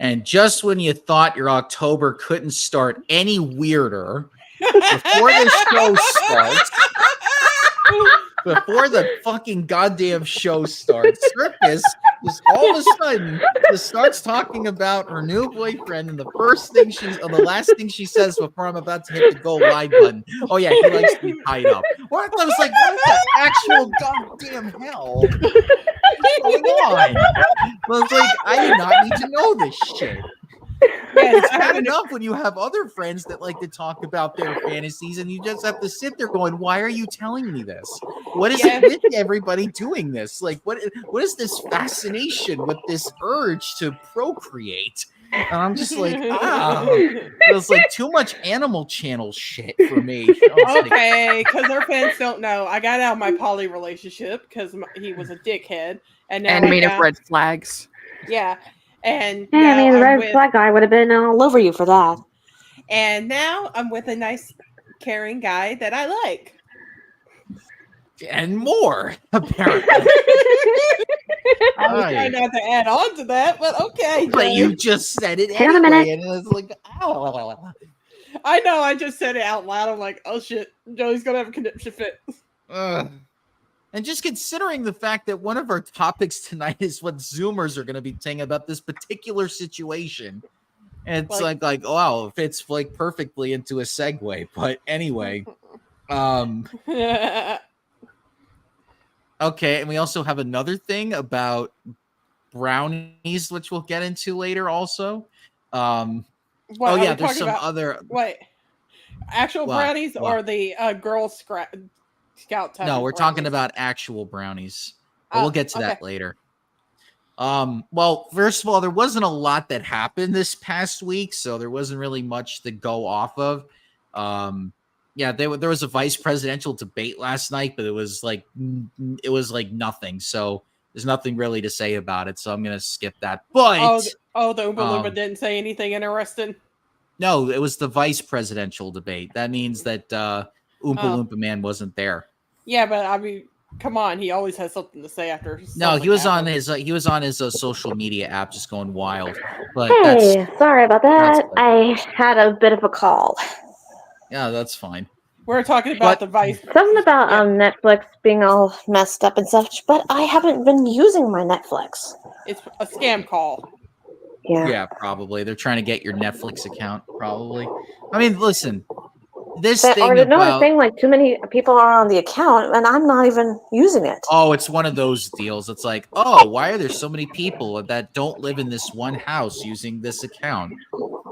And just when you thought your October couldn't start any weirder, before the show starts, before the fucking goddamn show starts, Circus just all of a sudden just starts talking about her new boyfriend, and the last thing she says before I'm about to hit the go live button. Oh yeah, he likes to be tied up. What? I was like, what the actual goddamn hell is going on? I was like, I did not need to know this shit. Yeah, it's bad enough when you have other friends that like to talk about their fantasies, and you just have to sit there going, "Why are you telling me this? What is it with everybody doing this? Like, what is this fascination with this urge to procreate?" And I'm just like, it was like too much Animal Channel shit for me. Okay, because our fans don't know, I got out of my poly relationship because he was a dickhead, and now made up red flags. Yeah. And I mean, the red flag guy would have been all over you for that. And now I'm with a nice, caring guy that I like. And more, apparently. I was trying not to add on to that, but okay. But you just said it anyway, and it was like, oh. I know, I just said it out loud. I'm like, oh shit, Joey's gonna have a conniption fit. And just considering the fact that one of our topics tonight is what Zoomers are going to be saying about this particular situation. And it's like, wow, it fits like perfectly into a segue. But anyway, okay. And we also have another thing about brownies, which we'll get into later also. There's some other. Wait, actual brownies or the Girl Scout type? No, we're talking about actual brownies. But we'll get to that later. Well, first of all, there wasn't a lot that happened this past week, so there wasn't really much to go off of. There was a vice presidential debate last night, but it was like nothing. So there's nothing really to say about it. So I'm gonna skip that. But the Oompa Loompa didn't say anything interesting. No, it was the vice presidential debate. That means that Oompa Loompa Man wasn't there. Yeah, but I mean, come on, he always has something to say after. No, he was on his social media app, just going wild. But hey, sorry about that. I had a bit of a call. Yeah, that's fine. We're talking about the vice. Something about Netflix being all messed up and such, but I haven't been using my Netflix. It's a scam call. Yeah, probably. They're trying to get your Netflix account, probably. I mean, listen. Like too many people are on the account and I'm not even using it. Oh, it's one of those deals. It's like, oh, why are there so many people that don't live in this one house using this account?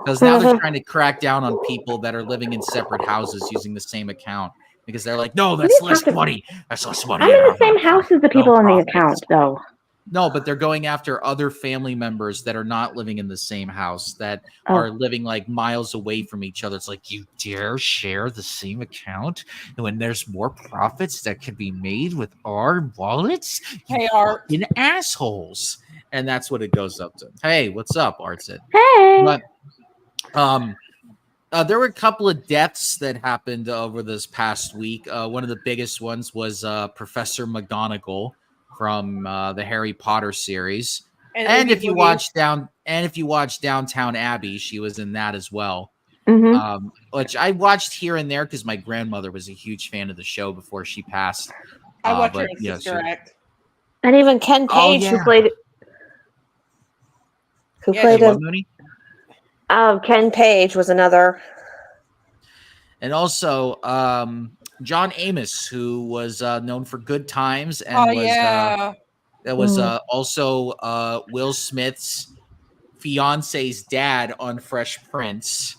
Because now they're trying to crack down on people that are living in separate houses using the same account. Because they're like, no, that's less money. That's less money. I'm in the same house as the people on the account, though. No, but they're going after other family members that are not living in the same house, that are living like miles away from each other. It's like, you dare share the same account when there's more profits that could be made with our wallets? Hey, Art. In assholes. And that's what it goes up to. Hey, what's up, Artsit? Hey. But, there were a couple of deaths that happened over this past week. One of the biggest ones was Professor McGonagall from the Harry Potter series. And if you watch Downtown Abbey, she was in that as well. Mm-hmm. Which I watched here and there because my grandmother was a huge fan of the show before she passed. I watched her Sister Act. And even Ken Page, who played him. Ken Page was another. And also John Amos, who was known for Good Times and was also Will Smith's fiance's dad on Fresh Prince.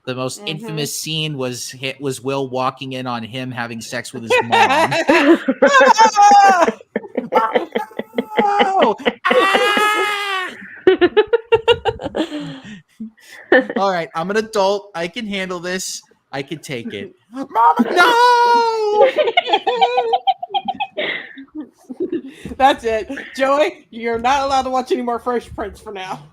The most infamous scene was Will walking in on him having sex with his mom. All right, I'm an adult. I can handle this. I can take it. Mama, no! That's it. Joey, you're not allowed to watch any more Fresh Prince for now.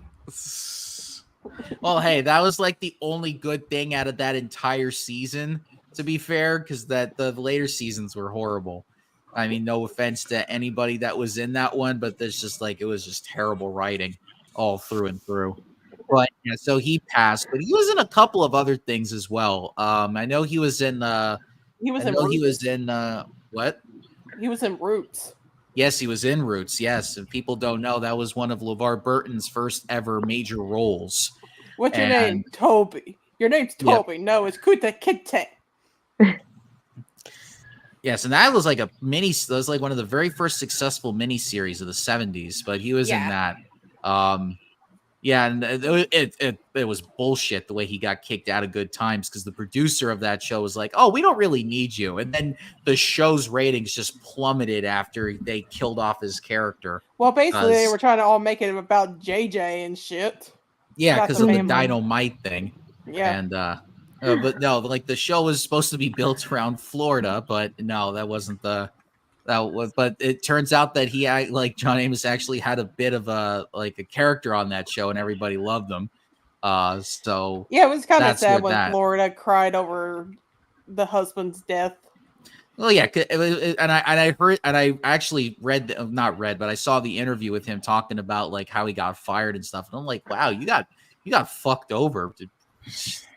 Well, hey, that was like the only good thing out of that entire season, to be fair, because the later seasons were horrible. I mean, no offense to anybody that was in that one, but there's just like, it was just terrible writing all through and through. But yeah, so he passed, but he was in a couple of other things as well. I know he was in. He was I in know Roots. he was in. What? He was in Roots. Yes, he was in Roots. Yes, and people don't know that was one of LeVar Burton's first ever major roles. What's your And- name? Toby. Your name's Yep. Toby. No, it's Kuta Kinte. Yes, and that was like a mini. That was like one of the very first successful miniseries of the '70s. But he was in that. Yeah, and it was bullshit the way he got kicked out of Good Times because the producer of that show was like, "Oh, we don't really need you," and then the show's ratings just plummeted after they killed off his character. Well, basically, they were trying to all make it about JJ and shit. Yeah, Not because the of the family. dynamite thing. Yeah. And but no, like the show was supposed to be built around Florida, but no, that wasn't the but it turns out that he like John Amos actually had a bit of a character on that show and everybody loved him. So Yeah, it was kind of that's sad what when Florida cried over the husband's death. Well, yeah, and I heard, and I actually not read, but I saw the interview with him talking about like how he got fired and stuff, and I'm like, wow, you got fucked over.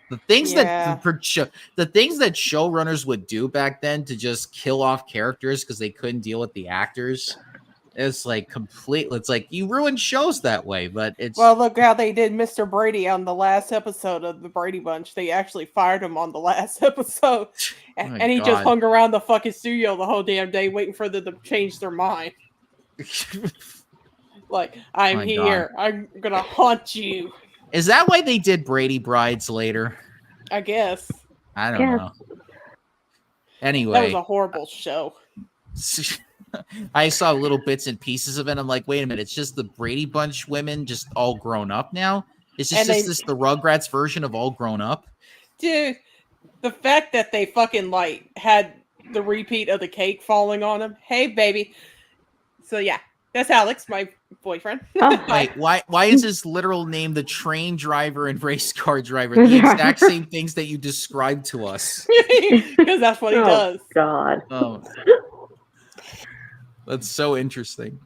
The things that the things that showrunners would do back then to just kill off characters because they couldn't deal with the actors, it's like complete. It's like you ruin shows that way, but it's look how they did Mr. Brady on the last episode of the Brady Bunch. They actually fired him on the last episode, and he just hung around the fucking studio the whole damn day waiting for them to change their mind. Like, I'm here. God. I'm gonna haunt you. Is that why they did Brady Brides later? I guess. I don't know. Anyway, that was a horrible show. I saw little bits and pieces of it. I'm like, wait a minute, it's just the Brady Bunch women just all grown up now? Is this the Rugrats version of all grown up? Dude, the fact that they fucking like had the repeat of the cake falling on them. Hey, baby. So yeah, that's Alex, my boyfriend. Oh. Wait, why is his literal name the train driver and race car driver? The exact same things that you described to us. Because that's what he does. God. Oh. That's so interesting.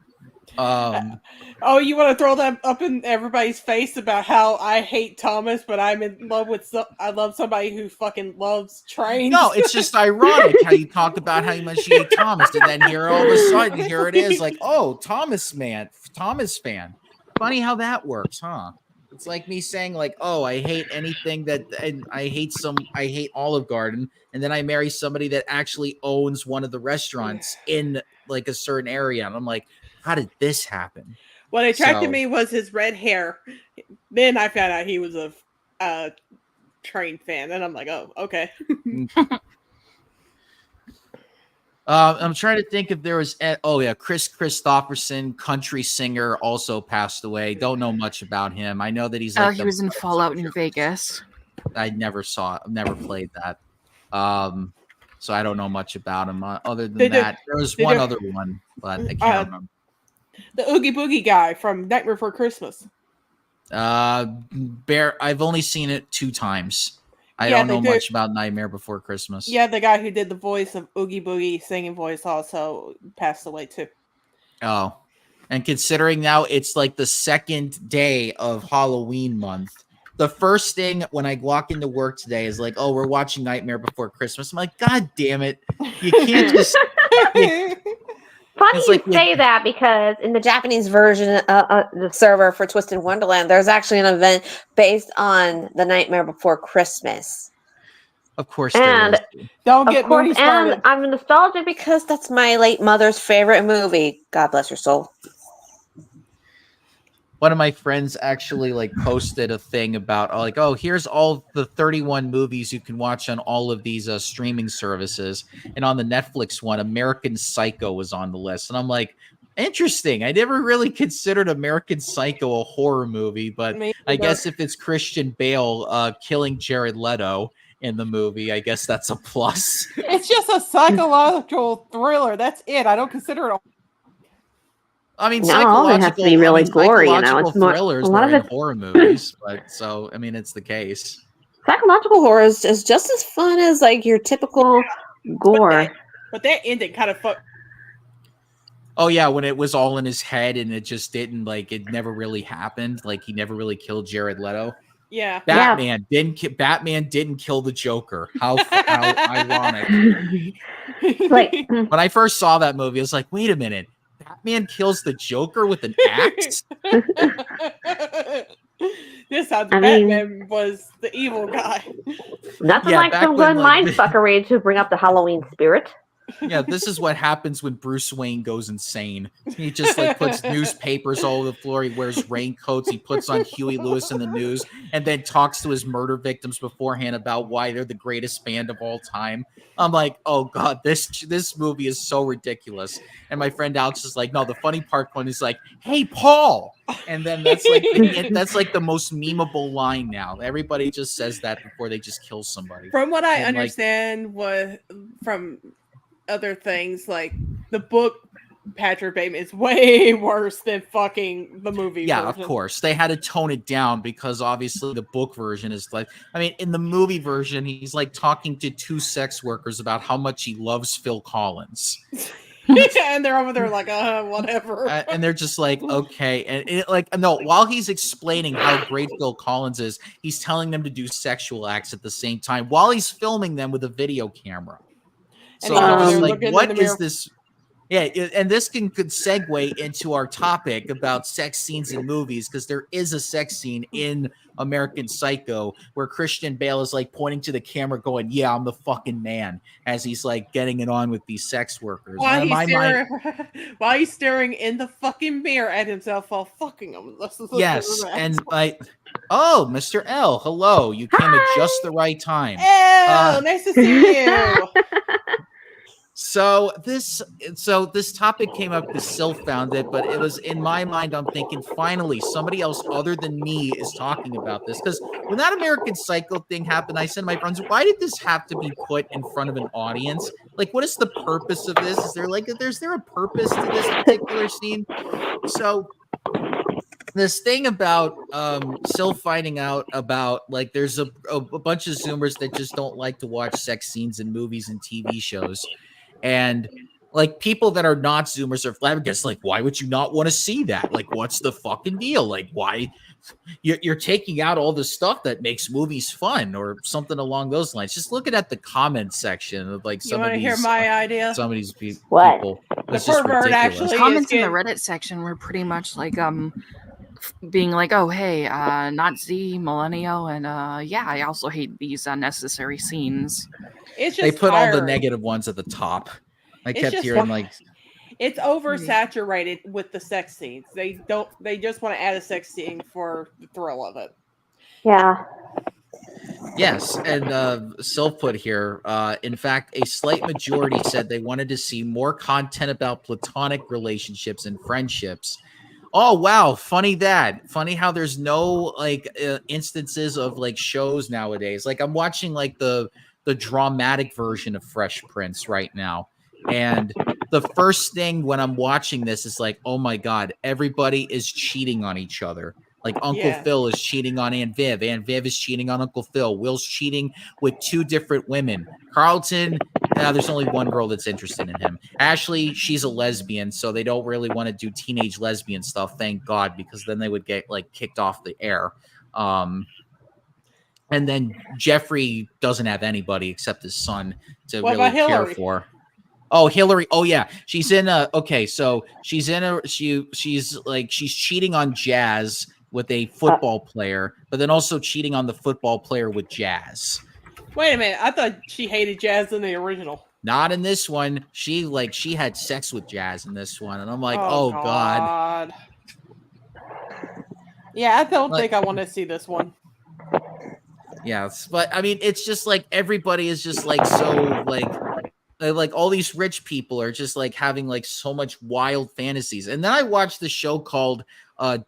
Oh, you want to throw that up in everybody's face about how I hate Thomas, but I'm in love with I love somebody who fucking loves trains? No, it's just ironic how you talk about how much you hate Thomas, and then here all of a sudden here it is like, oh, Thomas fan. Funny how that works, huh? It's like me saying like, oh, I hate anything that, and I hate Olive Garden, and then I marry somebody that actually owns one of the restaurants in like a certain area, and I'm like, how did this happen? What attracted me was his red hair. Then I found out he was a train fan, and I'm like, oh, okay. I'm trying to think if there was. Chris Christopherson, country singer, also passed away. Don't know much about him. I know that he's. He was in Fallout New Vegas. I never played that. So I don't know much about him. Other than that, there was one other one, but I can't remember. The Oogie Boogie guy from Nightmare Before Christmas. I've only seen it 2 times. I don't know much about Nightmare Before Christmas. Yeah, the guy who did the voice of Oogie Boogie, singing voice, also passed away too. Oh, and considering now it's like the second day of Halloween month, the first thing when I walk into work today is like, oh, we're watching Nightmare Before Christmas. I'm like, God damn it. You can't just... Funny you say that, because in the Japanese version, the server for Twisted Wonderland, there's actually an event based on the Nightmare Before Christmas. Of course, there is. Don't get me started. And I'm nostalgic because that's my late mother's favorite movie. God bless her soul. One of my friends actually like posted a thing about like, oh, here's all the 31 movies you can watch on all of these streaming services. And on the Netflix one, American Psycho was on the list. And I'm like, interesting. I never really considered American Psycho a horror movie, but I guess if it's Christian Bale killing Jared Leto in the movie, I guess that's a plus. It's just a psychological thriller. That's it. I don't consider it I mean, no, it has to be really gory, you know. It's more thrillers a lot of horror movies, but so I mean, it's the case. Psychological horror is just as fun as like your typical gore. But that ending kind of Oh yeah, when it was all in his head and it just didn't like it never really happened. Like he never really killed Jared Leto. Yeah. Batman didn't kill the Joker. How ironic. Like, When I first saw that movie, I was like, wait a minute. Batman kills the Joker with an axe? This how Batman was the evil guy. Nothing like some good mind fuckery to bring up the Halloween spirit. Yeah, this is what happens when Bruce Wayne goes insane. He just like puts newspapers all over the floor. He wears raincoats. He puts on Huey Lewis in the news and then talks to his murder victims beforehand about why they're the greatest band of all time. I'm like, oh God, this movie is so ridiculous. And my friend Alex is like, no, the funny part when he's like, hey, Paul. And then that's like the most memeable line now. Everybody just says that before they just kill somebody. From what I understand, from other things, like the book Patrick Bateman is way worse than fucking the movie version. Of course. They had to tone it down because obviously the book version is like, I mean, in the movie version, he's like talking to two sex workers about how much he loves Phil Collins. And they're over there like, whatever. And they're just like, okay. And while he's explaining how great Phil Collins is, he's telling them to do sexual acts at the same time while he's filming them with a video camera. So I'm just like, what is this? Yeah, and this could segue into our topic about sex scenes in movies, because there is a sex scene in American Psycho where Christian Bale is like pointing to the camera going, yeah, I'm the fucking man, as he's like getting it on with these sex workers. While he's staring in the fucking mirror at himself while fucking them. Yes, and like, oh, Mr. L, hello. You came at just the right time. L, nice to see you. So this topic came up because Sylph found it, but it was in my mind. I'm thinking, finally, somebody else other than me is talking about this. Because when that American Psycho thing happened, I said to my friends, why did this have to be put in front of an audience? Like, what is the purpose of this? Is there a purpose to this particular scene? So this thing about Sylph finding out about, like, there's a bunch of Zoomers that just don't like to watch sex scenes in movies and TV shows. And like people that are not Zoomers are flabbergasted. Like, why would you not want to see that? Like, what's the fucking deal? Like, why you're taking out all the stuff that makes movies fun or something along those lines? Just looking at the comment section of like some of these. You want to hear my idea? Some of these people. The pervert actually. Comments in the Reddit section were pretty much like being like, oh hey, Nazi, millennial, and yeah, I also hate these unnecessary scenes. It's just they put tiring. all the negative ones at the top. I kept hearing like it's oversaturated with the sex scenes. They just want to add a sex scene for the thrill of it. Yeah. Yes, and Sylph put here, in fact, a slight majority said they wanted to see more content about platonic relationships and friendships. Oh, wow. Funny how there's no like instances of like shows nowadays. Like I'm watching like the dramatic version of Fresh Prince right now. And the first thing when I'm watching this is like, oh my God, everybody is cheating on each other. Like Uncle Phil is cheating on Aunt Viv. Aunt Viv is cheating on Uncle Phil. Will's cheating with two different women. Carlton, there's only one girl that's interested in him. Ashley, she's a lesbian, so they don't really want to do teenage lesbian stuff, thank God, because then they would get like kicked off the air. And then Jeffrey doesn't have anybody except his son to really care for. Oh, Hillary. Oh, yeah. She's in she's cheating on Jazz with a football player, but then also cheating on the football player with Jazz. Wait a minute. I thought she hated Jazz in the original. Not in this one. She had sex with Jazz in this one. And I'm like, oh God. Yeah, I don't think I want to see this one. Yes, but I mean, it's just like everybody is just like so like all these rich people are just like having like so much wild fantasies. And then I watched the show called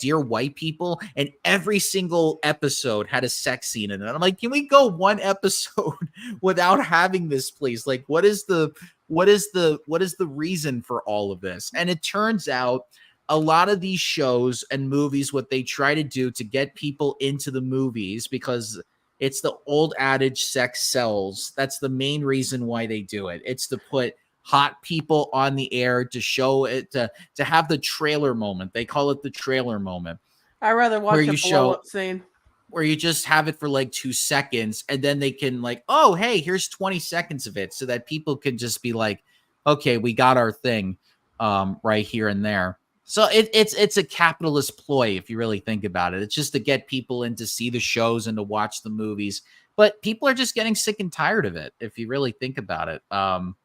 Dear White People, and every single episode had a sex scene in it. I'm like, can we go one episode without having this, please? Like, what is the reason for all of this? And it turns out a lot of these shows and movies, what they try to do to get people into the movies, because it's the old adage, sex sells. That's the main reason why they do it. It's to put hot people on the air to show it, to have the trailer moment. They call it the trailer moment. I'd rather watch Where a you show- blow-up scene. Where you just have it for like 2 seconds, and then they can like, oh, hey, here's 20 seconds of it, so that people can just be like, okay, we got our thing right here and there. So it's a capitalist ploy, if you really think about it. It's just to get people in to see the shows and to watch the movies. But people are just getting sick and tired of it, if you really think about it. And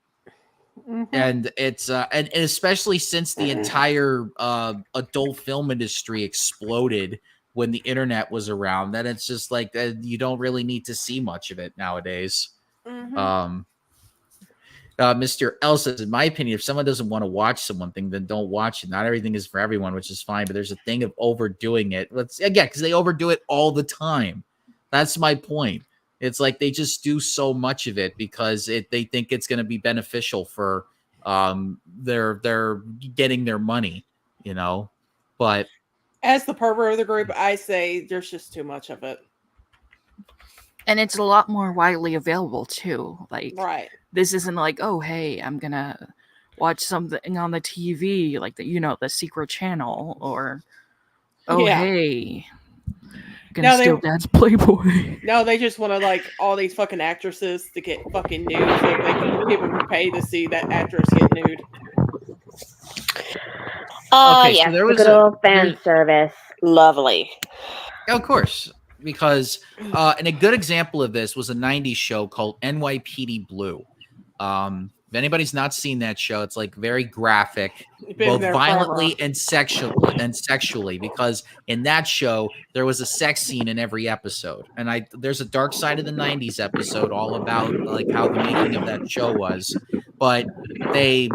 it's and especially since the entire adult film industry exploded when the internet was around, then it's just like you don't really need to see much of it nowadays. Mr. L says, in my opinion, if someone doesn't want to watch something, then don't watch it. Not everything is for everyone, which is fine, but there's a thing of overdoing it. Again, because they overdo it all the time. That's my point. It's like they just do so much of it because they think it's going to be beneficial for they're getting their money, you know. But as the pervert of the group, I say there's just too much of it. And it's a lot more widely available too. Like, right. This isn't like, oh, hey, I'm gonna watch something on the TV, like the Secret Channel, or oh, hey, gonna steal Dad's Playboy. No, they just want to like all these fucking actresses to get fucking nude, so people can pay to see that actress get nude. Oh, yeah, so good old fan service, lovely. Of course. Because and a good example of this was a 90s show called NYPD Blue. If anybody's not seen that show, it's like very graphic, both violently and sexually, because in that show there was a sex scene in every episode. And there's a Dark Side of the 90s episode all about like how the making of that show was. But they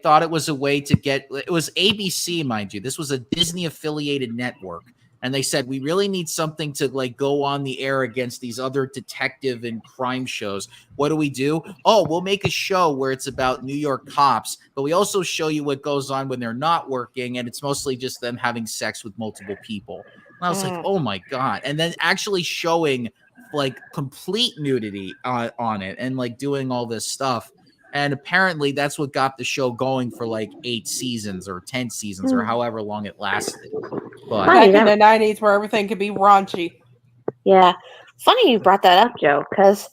thought it was a way to it was ABC, mind you. This was a Disney affiliated network. And they said, we really need something to like go on the air against these other detective and crime shows. What do? Oh, we'll make a show where it's about New York cops, but we also show you what goes on when they're not working. And it's mostly just them having sex with multiple people. And I was like, oh my God. And then actually showing like complete nudity on it and like doing all this stuff. And apparently that's what got the show going for like 8 seasons or 10 seasons or however long it lasted. But back in the 90s where everything could be raunchy. Yeah. Funny you brought that up, Joe, because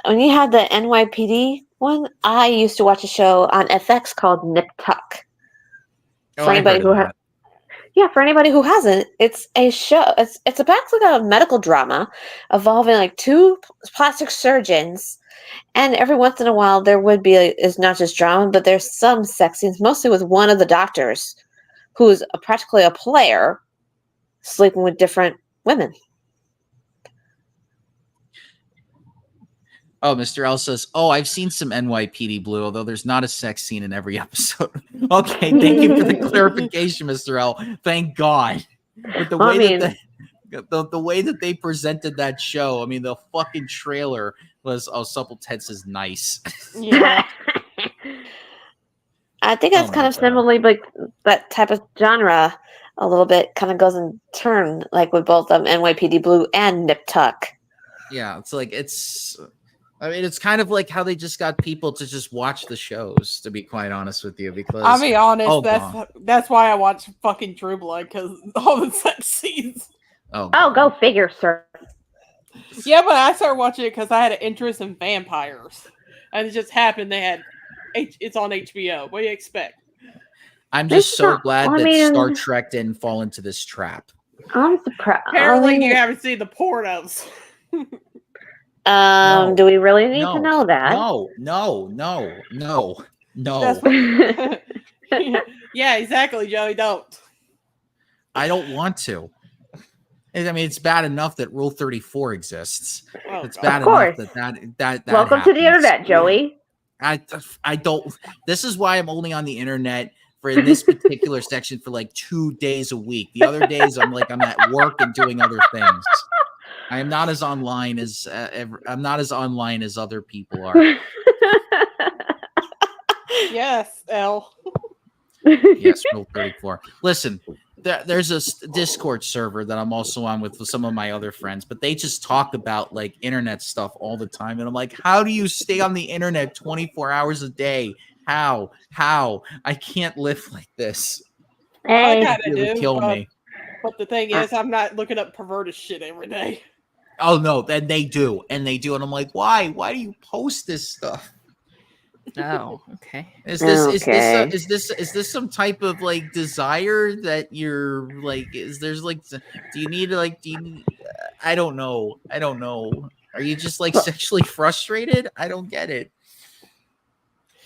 when you had the NYPD one, I used to watch a show on FX called Nip Tuck. For anybody who hasn't, it's a show. It's basically a medical drama involving like 2 plastic surgeons. And every once in a while, there would be, it's not just drama, but there's some sex scenes, mostly with one of the doctors, who's practically a player, sleeping with different women. Oh, Mr. L says, oh, I've seen some NYPD Blue, although there's not a sex scene in every episode. Okay, thank you for the clarification, Mr. L. Thank God. But the way that they presented that show, I mean, the fucking trailer was, Supple Ted says nice. Yeah. I think that's kind of similarly like that type of genre a little bit kind of goes in turn, like with both NYPD Blue and Nip Tuck. Yeah, it's like it's kind of like how they just got people to just watch the shows, to be quite honest with you, because I'll be honest, that's why I watch fucking True Blood, because all the sex scenes. Oh, go figure, sir. Yeah, but I started watching it because I had an interest in vampires, and it just happened they had it's on HBO. What do you expect? I'm just so glad that Star Trek didn't fall into this trap. I'm surprised. Apparently, you haven't seen the pornos. No. Do we really need to know that? No. Yeah, exactly, Joey. Don't. I don't want to. I mean, it's bad enough that Rule 34 exists. Oh, it's bad enough that Welcome happens. to the internet, Joey. I don't. This is why I'm only on the internet for this particular section for like 2 days a week. The other days I'm at work and doing other things. I am not as online as other people are. Yes, L. Yes, Rule 34. Listen, there's a Discord server that I'm also on with some of my other friends, but they just talk about like internet stuff all the time. And I'm like, how do you stay on the internet 24 hours a day? How? I can't live like this. I Hey, kind of It would do, kill me. but the thing is, I'm not looking up perverted shit every day. Oh no, then they do, and I'm like, why? Why do you post this stuff? Oh, okay. Is this some type of like desire that you're like? Do you need like? I don't know. Are you just like sexually frustrated? I don't get it.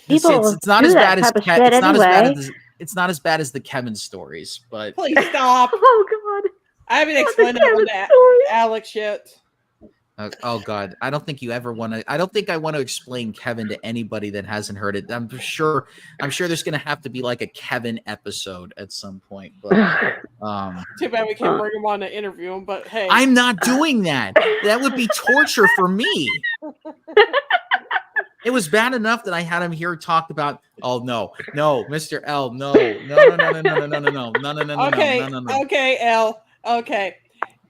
people It's not do as that bad as type of shit anyway. it's not as bad as the Kevin stories, but Please stop. Oh God. I haven't Not the explained that one Kevin to story. Alex yet. oh God, I don't think you ever want to. I don't think I want to explain Kevin to anybody that hasn't heard it. I'm sure there's gonna have to be like a Kevin episode at some point, but Too bad we can't bring him on to interview him. But hey, I'm not doing that. That would be torture for me. It was bad enough that I had him here talk about. Oh no, Mr. L, no. Okay, L. Okay,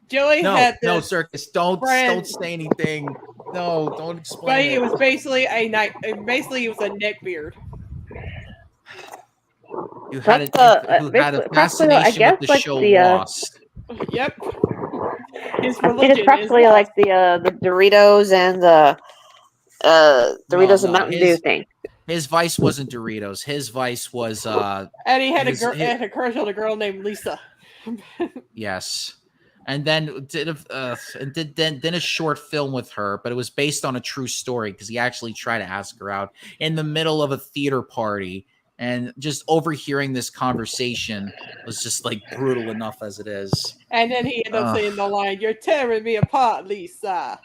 Joey had this. No, Circus. Don't say anything. No, don't explain. But it was basically a night. Basically, he was a neckbeard. Who had a fascination with the show Lost. Yep. His I think religion it's practically like the Doritos and the Doritos and Mountain Dew thing. His vice wasn't Doritos. His vice was and he had a crush on a girl named Lisa. Yes. And then did a short film with her, but it was based on a true story because he actually tried to ask her out in the middle of a theater party, and just overhearing this conversation was just like brutal enough as it is. And then he ended up saying the line, "You're tearing me apart, Lisa."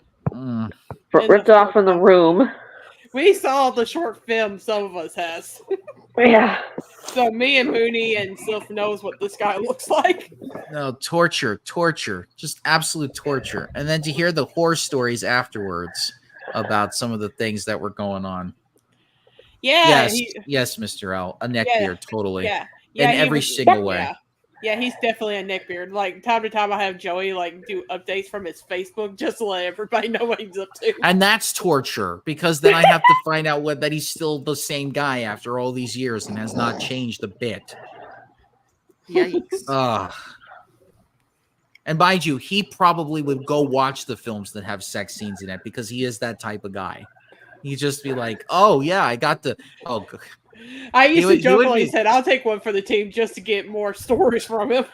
Ripped off in the room. We saw the short film. Some of us has. Yeah. So me and Mooney and Sylph knows what this guy looks like. No, torture, just absolute torture. And then to hear the horror stories afterwards about some of the things that were going on. Yeah. Yes, Mr. L, a neckbeard, totally. Yeah. In every single way. Yeah, he's definitely a neckbeard. Like time to time, I have Joey like do updates from his Facebook just to let everybody know what he's up to. And that's torture because then I have to find out that he's still the same guy after all these years and has not changed a bit. Yikes! And mind you, he probably would go watch the films that have sex scenes in it because he is that type of guy. He'd just be like, "Oh yeah, I got the I used to joke when he said, "I'll take one for the team just to get more stories from him."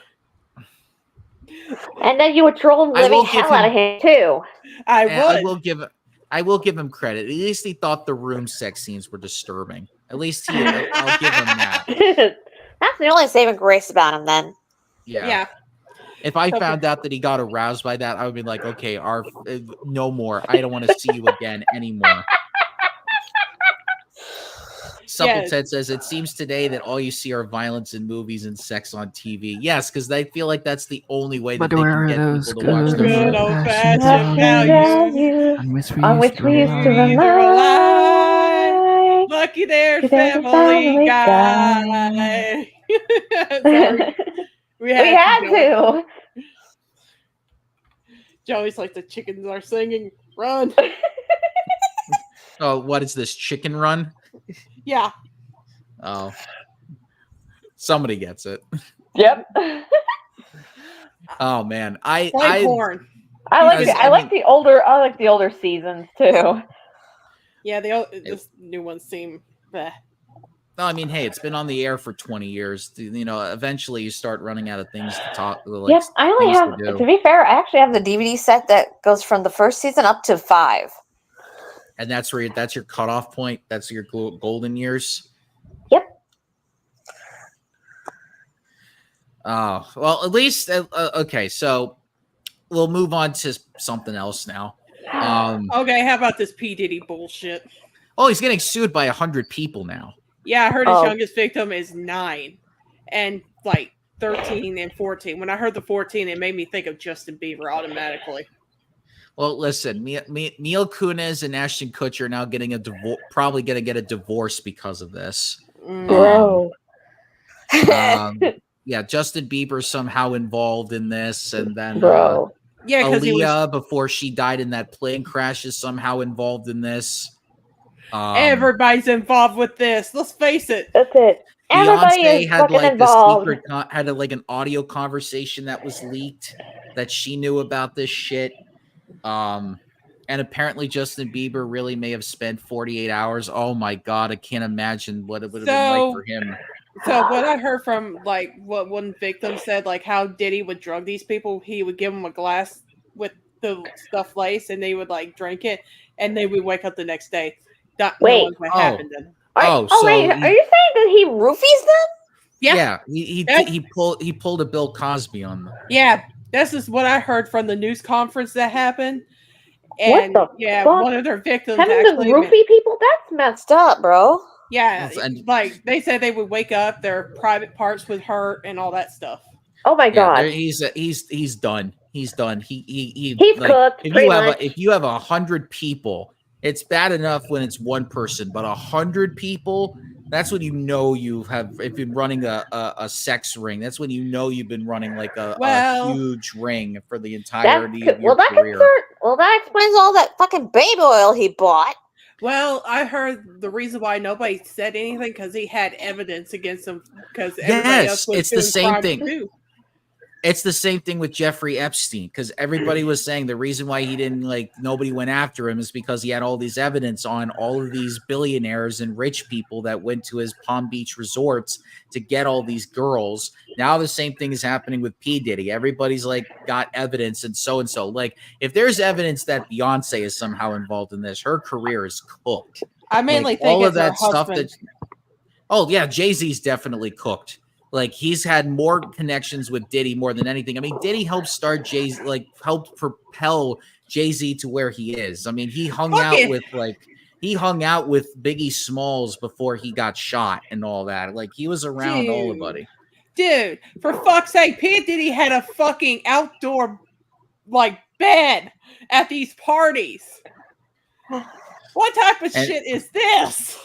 And then you would troll the living hell out of him too. I will give him credit. At least he thought the room sex scenes were disturbing. At least I'll give him that. That's the only saving grace about him then. Yeah. If I found out that he got aroused by that, I would be like, okay, no more. I don't want to see you again anymore. Suppleton says, it seems today that all you see are violence in movies and sex on TV. Yes, because they feel like that's the only way that they can get people to watch their good old-fashioned values on which we used to rely. Lucky there's family guy. We had to. Joey's like, the chickens are singing. Run. Oh, what is this? Chicken Run? Yeah. Oh. Somebody gets it. Yep. Oh man. Porn. I like the older seasons too. Yeah, this new ones seem bleh. No, I mean, hey, it's been on the air for 20 years. You know, eventually you start running out of things to talk. Yes, I only have. To be fair, I actually have the DVD set that goes from the first season up to 5. And that's your cutoff point. That's your golden years. Yep. Oh well, at least okay. So we'll move on to something else now. Okay, how about this P. Diddy bullshit? Oh, he's getting sued by 100 people now. Yeah, I heard his youngest victim is 9, and like 13 and 14. When I heard the 14, it made me think of Justin Bieber automatically. Well, listen, Neil Kunis and Ashton Kutcher are now getting probably going to get a divorce because of this. Bro. Justin Bieber somehow involved in this, and then Bro. Yeah, because Aaliyah, before she died in that plane crash, is somehow involved in this. Everybody's involved with this. Let's face it. That's it. Everybody Beyonce is had fucking like involved. the secret had like an audio conversation that was leaked that she knew about this shit. And apparently Justin Bieber really may have spent 48 hours. Oh my god, I can't imagine what it would have been like for him. So what I heard from like what one victim said, like how Diddy would drug these people, he would give them a glass with the stuff laced, and they would like drink it, and they would wake up the next day not knowing what happened to them. Wait, are you saying that he roofies them? Yeah, he pulled a Bill Cosby on them. Yeah, this is what I heard from the news conference that happened. And what the fuck? One of their victims having to roofie people, that's messed up, bro. Yeah, like they said they would wake up, their private parts would hurt and all that stuff. Oh my god, he's done. He's done. He's like, cooked. If you have 100 people, it's bad enough when it's one person, but 100 people, that's when you know if you've been running a sex ring. That's when you know you've been running like a huge ring for the entirety of your career. That explains all that fucking baby oil he bought. Well, I heard the reason why nobody said anything because he had evidence against him. Because everybody else was it's the same thing. Too. It's the same thing with Jeffrey Epstein, because everybody was saying the reason why he didn't nobody went after him is because he had all these evidence on all of these billionaires and rich people that went to his Palm Beach resorts to get all these girls. Now the same thing is happening with P. Diddy. Everybody's got evidence and so. Like, if there's evidence that Beyonce is somehow involved in this, her career is cooked. I mainly think all of that stuff that. Jay-Z's definitely cooked. Like, he's had more connections with Diddy more than anything. I mean, Diddy helped start helped propel Jay-Z to where he is. I mean, he hung out with Biggie Smalls before he got shot and all that. Like, he was around all of buddy. Dude, for fuck's sake, P. Diddy had a fucking outdoor bed at these parties. What type of shit is this?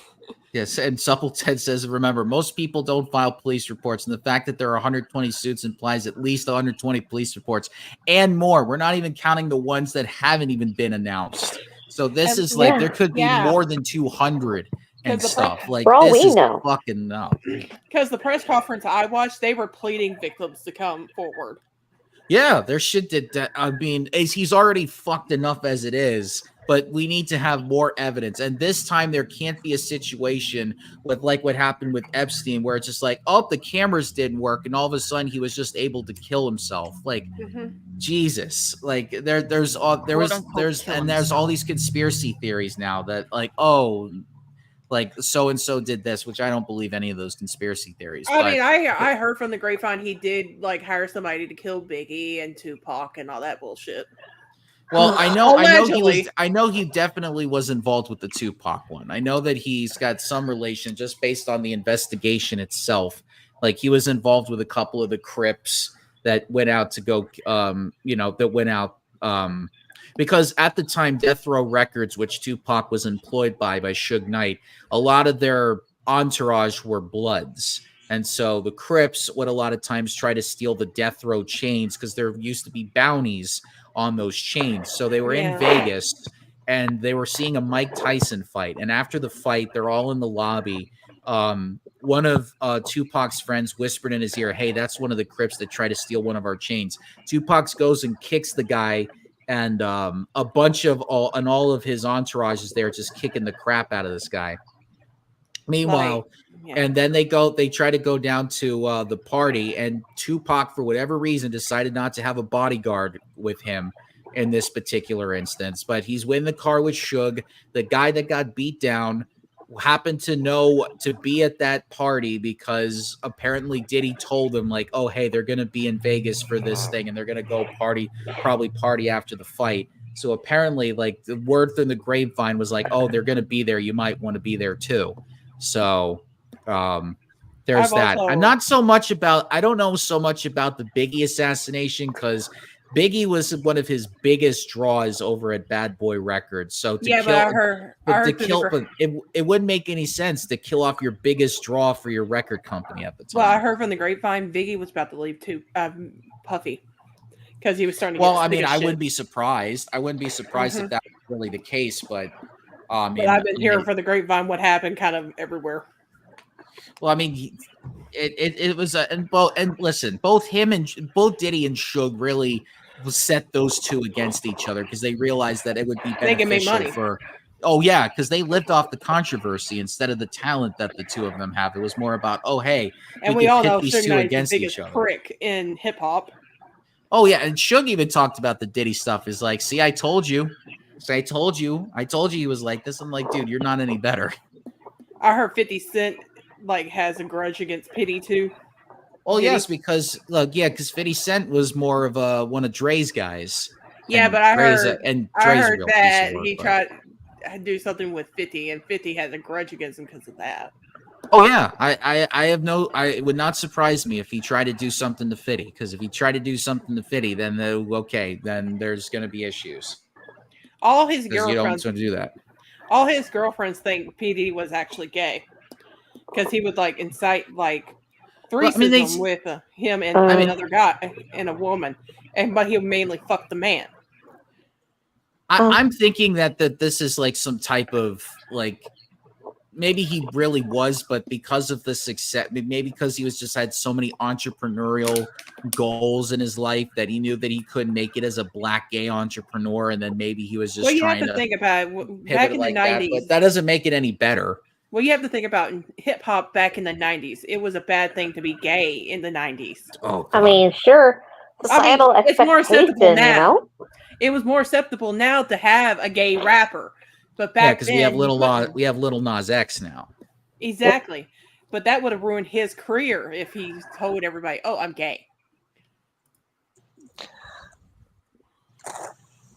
Yes, and Supple Ted says, remember, most people don't file police reports, and the fact that there are 120 suits implies at least 120 police reports and more. We're not even counting the ones that haven't even been announced. So this is there could be more than 200 and stuff. This is fucking nuts. Because the press conference I watched, they were pleading victims to come forward. Yeah, their shit that I mean, he's already fucked enough as it is. But we need to have more evidence. And this time there can't be a situation with what happened with Epstein, where it's just the cameras didn't work. And all of a sudden he was just able to kill himself. Jesus, there's all these conspiracy theories now that so-and-so did this, which I don't believe any of those conspiracy theories. I heard from the grapevine he did hire somebody to kill Biggie and Tupac and all that bullshit. Well, I know he definitely was involved with the Tupac one. I know that he's got some relation just based on the investigation itself. He was involved with a couple of the Crips that went out to go, because at the time, Death Row Records, which Tupac was employed by Suge Knight, a lot of their entourage were Bloods. And so the Crips would a lot of times try to steal the Death Row chains because there used to be bounties on those chains. So they were in Vegas and they were seeing a Mike Tyson fight. And after the fight, they're all in the lobby. One of Tupac's friends whispered in his ear, "Hey, that's one of the Crips that tried to steal one of our chains." Tupac goes and kicks the guy, and a bunch of all of his entourage is there just kicking the crap out of this guy. Meanwhile, and then they try to go down to the party, and Tupac, for whatever reason, decided not to have a bodyguard with him in this particular instance. But he's in the car with Suge. The guy that got beat down happened to be at that party because apparently Diddy told them oh, hey, they're going to be in Vegas for this thing, and they're going to go probably party after the fight. So apparently, the word from the grapevine was oh, they're going to be there. You might want to be there too. So there's that. I don't know so much about the Biggie assassination because Biggie was one of his biggest draws over at Bad Boy Records. So to yeah, kill, but I heard it wouldn't make any sense to kill off your biggest draw for your record company at the time. Well, I heard from the grapevine Biggie was about to leave too, Puffy, because he was starting to. Well, I mean, I wouldn't be surprised. I wouldn't be surprised if that was really the case, but I've been hearing from the grapevine what happened kind of everywhere. Well, I mean, it was and listen, both Diddy and Suge really set those two against each other because they realized that it would be beneficial they can make money. because they lived off the controversy instead of the talent that the two of them have. It was more about and we all know these Suge two Knight's against the biggest each other. prick in hip hop. Oh yeah, and Suge even talked about the Diddy stuff. Is like, see, I told you. I told you he was like this. I'm like, dude, you're not any better. I heard 50 Cent has a grudge against Pity too. Well, yes, because 50 Cent was more of one of Dre's guys. Yeah, but I heard that he tried to do something with 50, and 50 has a grudge against him because of that. Oh yeah, I would not surprise me if he tried to do something to 50, because if he tried to do something to 50, then then there's going to be issues. All his girlfriends you don't want to do that. All his girlfriends think PD was actually gay because he would incite threesome with him and another guy and a woman, but he'll mainly fuck the man. I'm thinking that this is some type of maybe he really was, but because of the success, maybe because he was just had so many entrepreneurial goals in his life that he knew that he couldn't make it as a black gay entrepreneur, and then maybe he was just trying to think about it. Back in the 90s, but that doesn't make it any better. Well, you have to think about hip hop back in the 90s. It was a bad thing to be gay in the 90s. Oh, God. I mean, sure. Societal it's more acceptable now. You know? It was more acceptable now to have a gay rapper. But back then, we have Little Nas X now. Exactly. But that would have ruined his career if he told everybody, "Oh, I'm gay."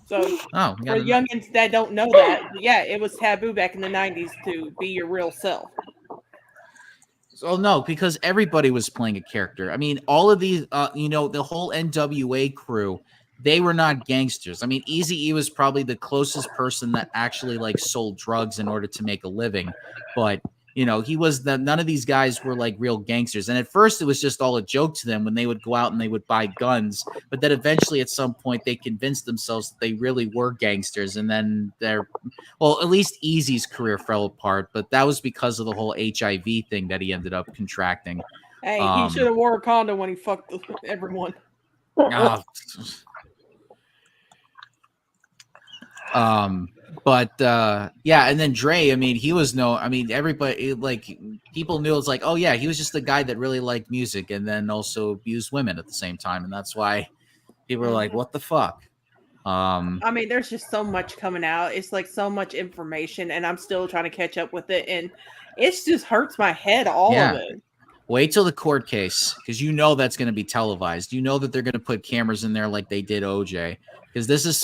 So for youngins that don't know that, yeah, it was taboo back in the 90s to be your real self. So no, because everybody was playing a character. I mean, all of these, the whole NWA crew, they were not gangsters. I mean, Eazy-E was probably the closest person that actually sold drugs in order to make a living. But, he was none of these guys were real gangsters. And at first it was just all a joke to them when they would go out and they would buy guns. But then eventually at some point they convinced themselves that they really were gangsters. And then at least Eazy's career fell apart. But that was because of the whole HIV thing that he ended up contracting. Hey, he should have wore a condom when he fucked everyone. And then Dre, I mean, he was everybody, people knew it's oh yeah, he was just the guy that really liked music and then also abused women at the same time, and that's why people were like, what the fuck? I mean, there's just so much coming out. It's so much information, and I'm still trying to catch up with it, and it just hurts my head, all of it. Wait till the court case, because that's going to be televised. You know that they're going to put cameras in there like they did OJ. Because this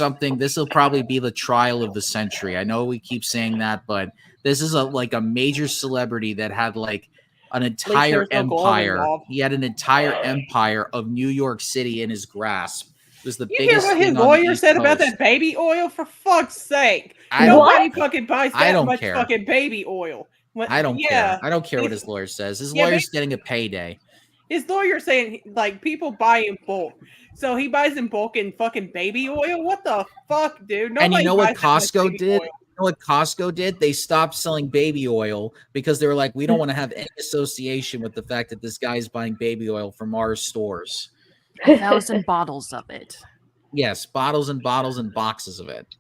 will probably be the trial of the century. I know we keep saying that, but this is a major celebrity that had an entire empire. He had an entire empire of New York City in his grasp. It was the biggest. You hear what his lawyer said about that baby oil? For fuck's sake, nobody fucking buys that much fucking baby oil. I don't care. I don't care what his lawyer says. His lawyer's getting a payday. His lawyer saying people buy in bulk. So he buys in bulk in fucking baby oil? What the fuck, dude? Nobody and you know what Costco did? You know what Costco did? They stopped selling baby oil because they were like, we don't want to have any association with the fact that this guy's buying baby oil from our stores. 1,000 bottles of it. Yes, bottles and bottles and boxes of it.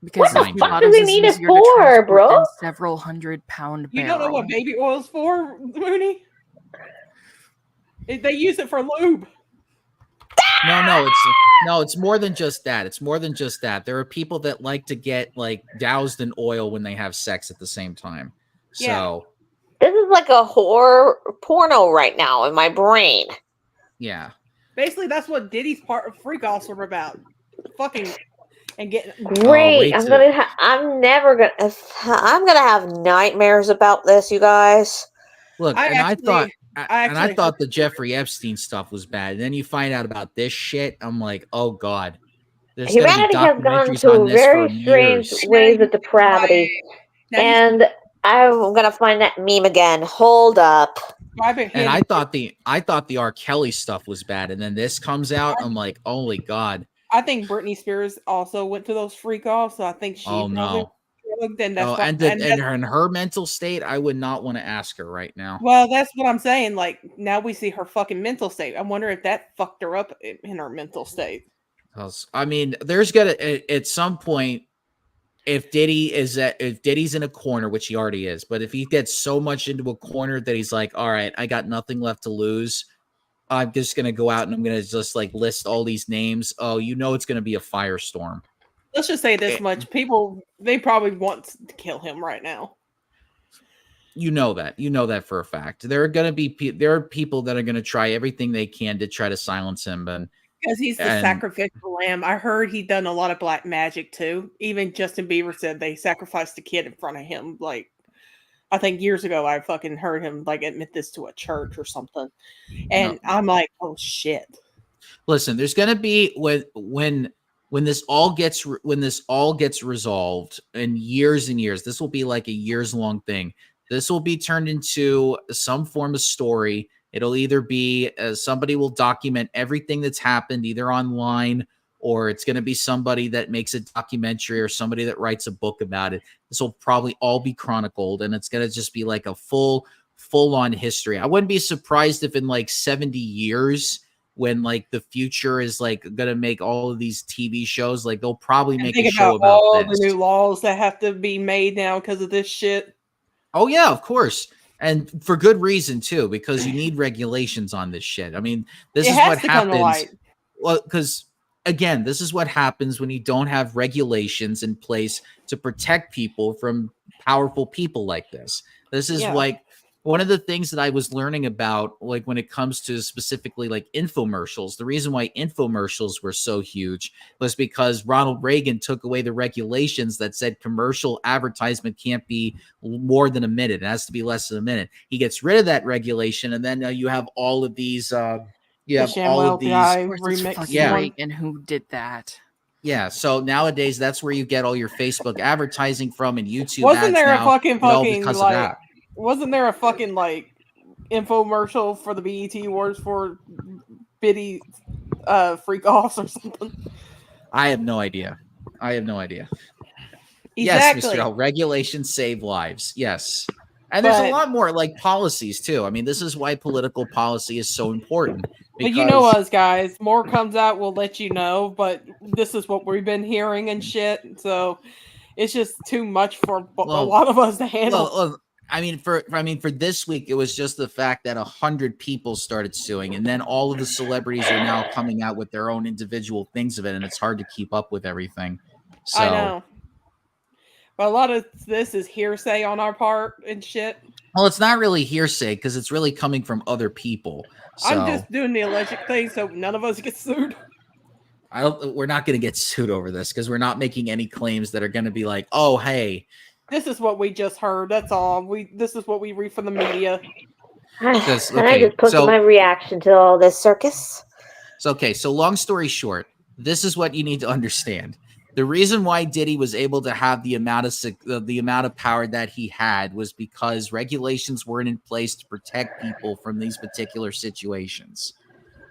Because what the fuck do they need it for, bro? Several 100-pound barrel. You don't know what baby oil's for, Mooney? They use it for lube. No, it's more than just that. It's more than just that. There are people that like to get doused in oil when they have sex at the same time. Yeah. So this is like a horror porno right now in my brain. Yeah. Basically, that's what Diddy's part of Freak Offs are about. Fucking and getting great. I'm gonna have nightmares about this, you guys. Look, I thought I thought the Jeffrey Epstein stuff was bad. And then you find out about this shit. I'm like, oh God. There's going to be Humanity has gone documentaries on to this for very strange years. ways of depravity. And I'm gonna find that meme again. Hold up. And I thought the R. Kelly stuff was bad, and then this comes out. I'm like, holy God. I think Britney Spears also went to those freak offs, so I think she probably drugged, and that's and her mental state, I would not want to ask her right now. Well, that's what I'm saying. Like now we see her fucking mental state. I wonder if that fucked her up in her mental state. I mean, there's gonna at some point, if Diddy's in a corner, which he already is, but if he gets so much into a corner that he's like, all right, I got nothing left to lose, I'm just gonna go out and I'm gonna just like list all these names. Oh, it's gonna be a firestorm. Let's just say this much: people, they probably want to kill him right now. You know that for a fact. There are people that are gonna try everything they can to try to silence him, because he's the sacrificial lamb. I heard he done a lot of black magic too. Even Justin Bieber said they sacrificed a kid in front of him. Like, I think years ago, I fucking heard him like admit this to a church or something. And I'm like, oh shit. Listen, there's gonna be when this all gets resolved in years and years. This will be like a years long thing. This will be turned into some form of story. It'll either be somebody will document everything that's happened either online, or it's going to be somebody that makes a documentary or somebody that writes a book about it. This will probably all be chronicled, and it's going to just be like a full-on history. I wouldn't be surprised if in like 70 years, when like the future is like going to make all of these TV shows, like they'll probably make a show about all this. The new laws that have to be made now because of this shit. Oh yeah, of course. And for good reason too, because you need regulations on this shit. I mean, this is what happens. Well, because again, this is what happens when you don't have regulations in place to protect people from powerful people like this. This is like one of the things that I was learning about, like when it comes to specifically like infomercials. The reason why infomercials were so huge was because Ronald Reagan took away the regulations that said commercial advertisement can't be more than a minute. It has to be less than a minute. He gets rid of that regulation, and then you have all of these. You have all of these. Reagan who did that. Yeah, so nowadays that's where you get all your Facebook advertising from and YouTube. Wasn't there a fucking because like? of that. Wasn't there a fucking like infomercial for the BET Awards for Biddy freak offs or something? I have no idea. Exactly. Yes, Mr. L. Regulations save lives. Yes. And there's a lot more like policies too. I mean, this is why political policy is so important. But you know us guys, more comes out, we'll let you know. But this is what we've been hearing and shit. So it's just too much for a lot of us to handle. I mean, for this week, it was just the fact that 100 people started suing, and then all of the celebrities are now coming out with their own individual things of it, and it's hard to keep up with everything. So, I know. But a lot of this is hearsay on our part and shit. Well, it's not really hearsay because it's really coming from other people. So. I'm just doing the alleged thing so none of us get sued. We're not going to get sued over this because we're not making any claims that are going to be like, oh, hey. This is what we just heard. That's all. This is what we read from the media. I just put my reaction to all this circus. So long story short, this is what you need to understand. The reason why Diddy was able to have the amount of power that he had was because regulations weren't in place to protect people from these particular situations.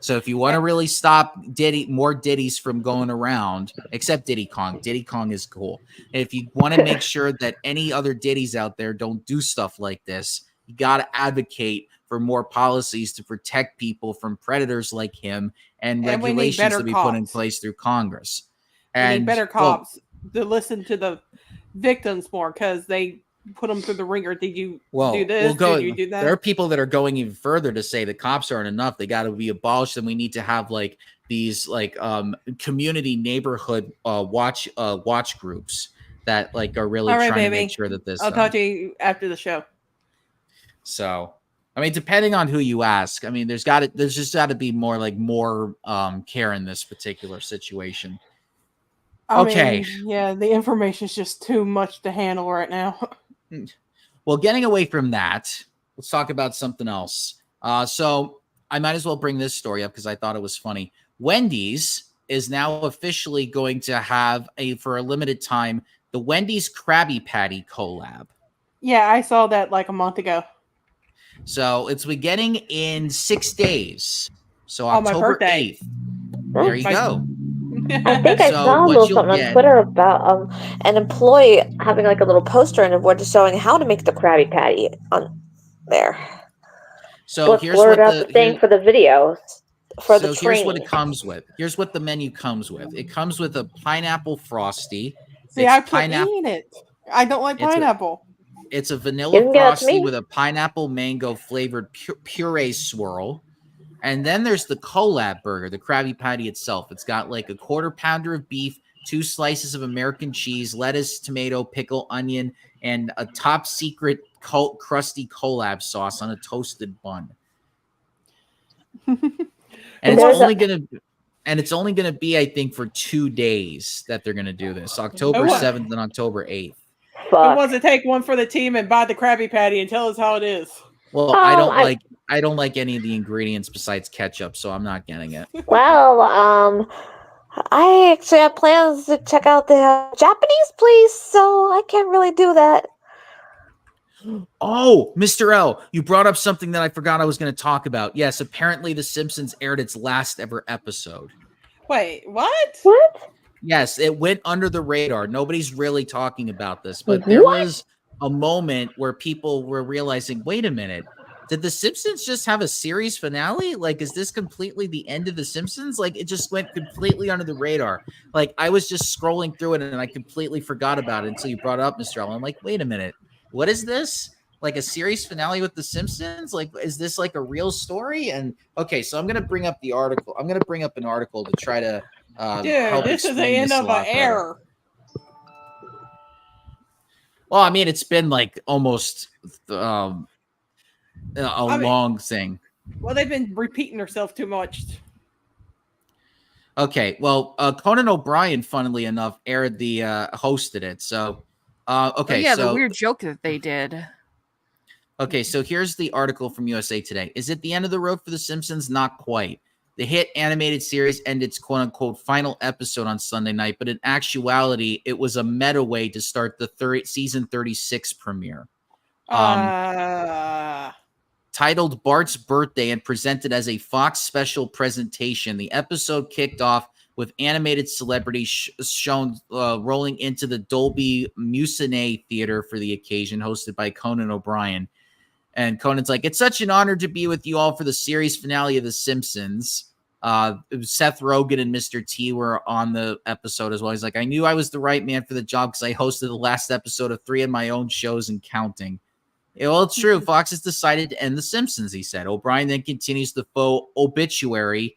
So if you want to really stop more Diddies from going around, except Diddy Kong is cool. And if you want to make sure that any other Diddies out there don't do stuff like this, you got to advocate for more policies to protect people from predators like him and regulations to be put in place through Congress. And we need better cops to listen to the victims more because they put them through the ringer. Did you do this? Did you do that? There are people that are going even further to say the cops aren't enough. They got to be abolished, and we need to have like these like community neighborhood watch groups that like are really trying to make sure that this. I'll talk to you after the show. So, I mean, depending on who you ask, I mean, there's just got to be more care in this particular situation. I mean, the information is just too much to handle right now. Well, getting away from that, let's talk about something else. So I might as well bring this story up because I thought it was funny. Wendy's is now officially going to have for a limited time, the Wendy's Krabby Patty collab. Yeah, I saw that like a month ago. So it's beginning in 6 days. So on my October birthday. 8th. There you go. I think I saw a little something on Twitter about an employee having like a little poster and we're just showing how to make the Krabby Patty on there. So here's what the thing for the video for the training. Here's what it comes with. Here's what the menu comes with. It comes with a pineapple frosty. See, I can't eat it. I don't like pineapple. It's a vanilla frosty with a pineapple mango flavored puree swirl. And then there's the collab burger, the Krabby Patty itself. It's got like a 1/4 pounder of beef, 2 slices of American cheese, lettuce, tomato, pickle, onion, and a top secret crusty collab sauce on a toasted bun. And it's only gonna be, I think, for 2 days that they're gonna do this. October 7th and October 8th. Who wants to take one for the team and buy the Krabby Patty and tell us how it is? Well, I don't like any of the ingredients besides ketchup, so I'm not getting it. Well, I actually have plans to check out the Japanese place, so I can't really do that. Oh, Mr. L, you brought up something that I forgot I was going to talk about. Yes, apparently The Simpsons aired its last ever episode. Wait, what? What? Yes, it went under the radar. Nobody's really talking about this, but there was a moment where people were realizing, wait a minute, did The Simpsons just have a series finale? Like, is this completely the end of The Simpsons? Like, it just went completely under the radar. Like, I was just scrolling through it and I completely forgot about it until you brought it up, Mr. L. I'm like, wait a minute. What is this? Like a series finale with The Simpsons? Like, is this like a real story? And okay, so I'm going to bring up the article. I'm going to bring up an article to try to help this is the end of an era. Well, I mean, it's been like almost long thing. Well, they've been repeating themselves too much. Okay, well, Conan O'Brien, funnily enough, hosted it. So, okay. Oh, yeah, the weird joke that they did. Okay, so here's the article from USA Today. Is it the end of the road for The Simpsons? Not quite. The hit animated series ended its quote-unquote final episode on Sunday night, but in actuality, it was a meta way to start the season 36 premiere. Titled Bart's Birthday and presented as a Fox special presentation, the episode kicked off with animated celebrities shown rolling into the Dolby Musine Theater for the occasion, hosted by Conan O'Brien. And Conan's like, it's such an honor to be with you all for the series finale of The Simpsons. Seth Rogen and Mr. T were on the episode as well. He's like, I knew I was the right man for the job because I hosted the last episode of 3 of my own shows and counting. Yeah, well, it's true. Fox has decided to end The Simpsons, he said. O'Brien then continues the faux obituary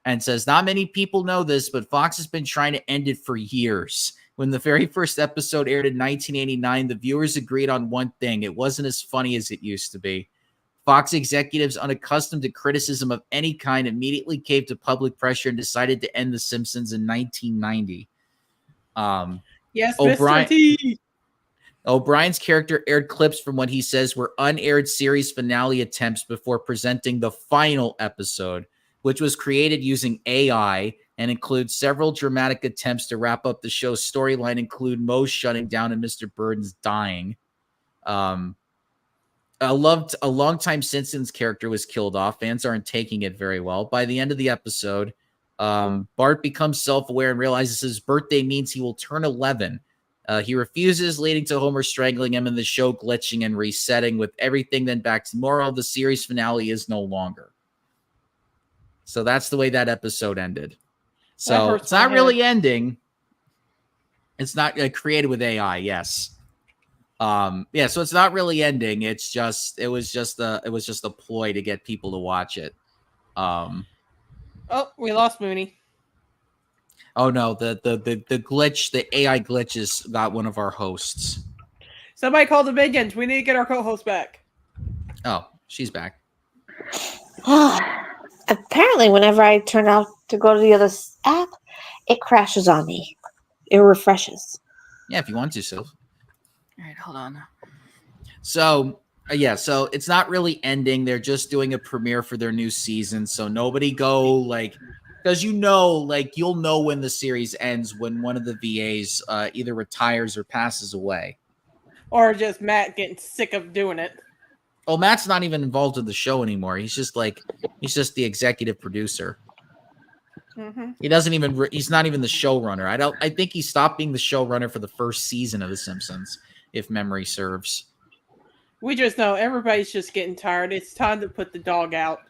and says, not many people know this, but Fox has been trying to end it for years. When the very first episode aired in 1989, the viewers agreed on one thing. It wasn't as funny as it used to be. Fox executives, unaccustomed to criticism of any kind, immediately caved to public pressure and decided to end The Simpsons in 1990. Yes, Mr. T. O'Brien's character aired clips from what he says were unaired series finale attempts before presenting the final episode, which was created using AI and includes several dramatic attempts to wrap up the show's storyline, include Moe shutting down and Mr. Burns dying. A longtime Simpsons character was killed off. Fans aren't taking it very well. By the end of the episode, Bart becomes self-aware and realizes his birthday means he will turn 11. He refuses, leading to Homer strangling him and the show glitching and resetting with everything then back to moral. The series finale is no longer. So that's the way that episode ended. So it's not really ending. It's not created with AI. Yes. So it's not really ending. It was just a ploy to get people to watch it. Oh, we lost Mooney. Oh no, the glitch, the AI glitches got one of our hosts. Somebody call the Biggins. We need to get our co-host back. Oh, she's back. Apparently, whenever I turn out to go to the other app, it crashes on me. It refreshes. Yeah, if you want to, Sylph. All right, hold on. So, Yeah, so it's not really ending. They're just doing a premiere for their new season. So nobody go like, because like you'll know when the series ends when one of the VAs either retires or passes away. Or just Matt getting sick of doing it. Oh, Matt's not even involved in the show anymore. He's just the executive producer. Mm-hmm. He's not even the showrunner. I think he stopped being the showrunner for the first season of The Simpsons, if memory serves. We just know everybody's just getting tired. It's time to put the dog out.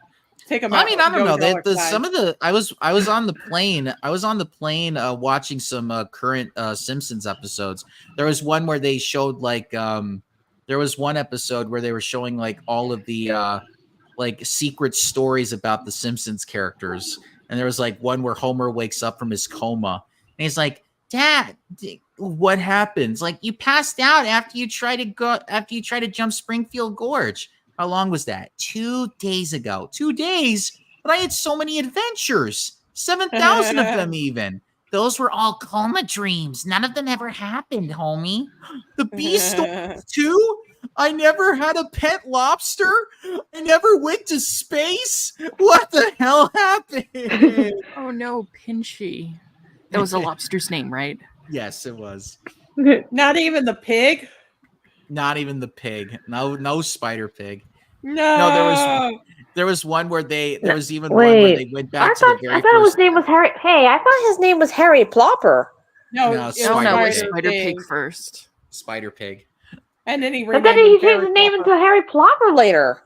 Take him out. I mean, I don't know. I was on the plane. I was on the plane watching some current Simpsons episodes. There was one where they showed there was one episode where they were showing like all of the like secret stories about the Simpsons characters. And there was like one where Homer wakes up from his coma and he's like, "Dad, what happens? Like you passed out after you try to jump Springfield Gorge. How long was that? 2 days ago. 2 days? But I had so many adventures. 7,000 of them even. Those were all coma dreams. None of them ever happened, homie. The bee stories too? I never had a pet lobster. I never went to space. What the hell happened?" Oh no, Pinchy. That was a lobster's name, right? Yes, it was. Not even the pig? Not even the pig. No spider pig. No, there was one where they one Wait, where they went back to the very I thought first. his name was Harry. Hey, I thought his name was Harry Plopper. no, No, it was Spider Pig first. Spider Pig. And then he But then he changed his name into Harry Plopper later.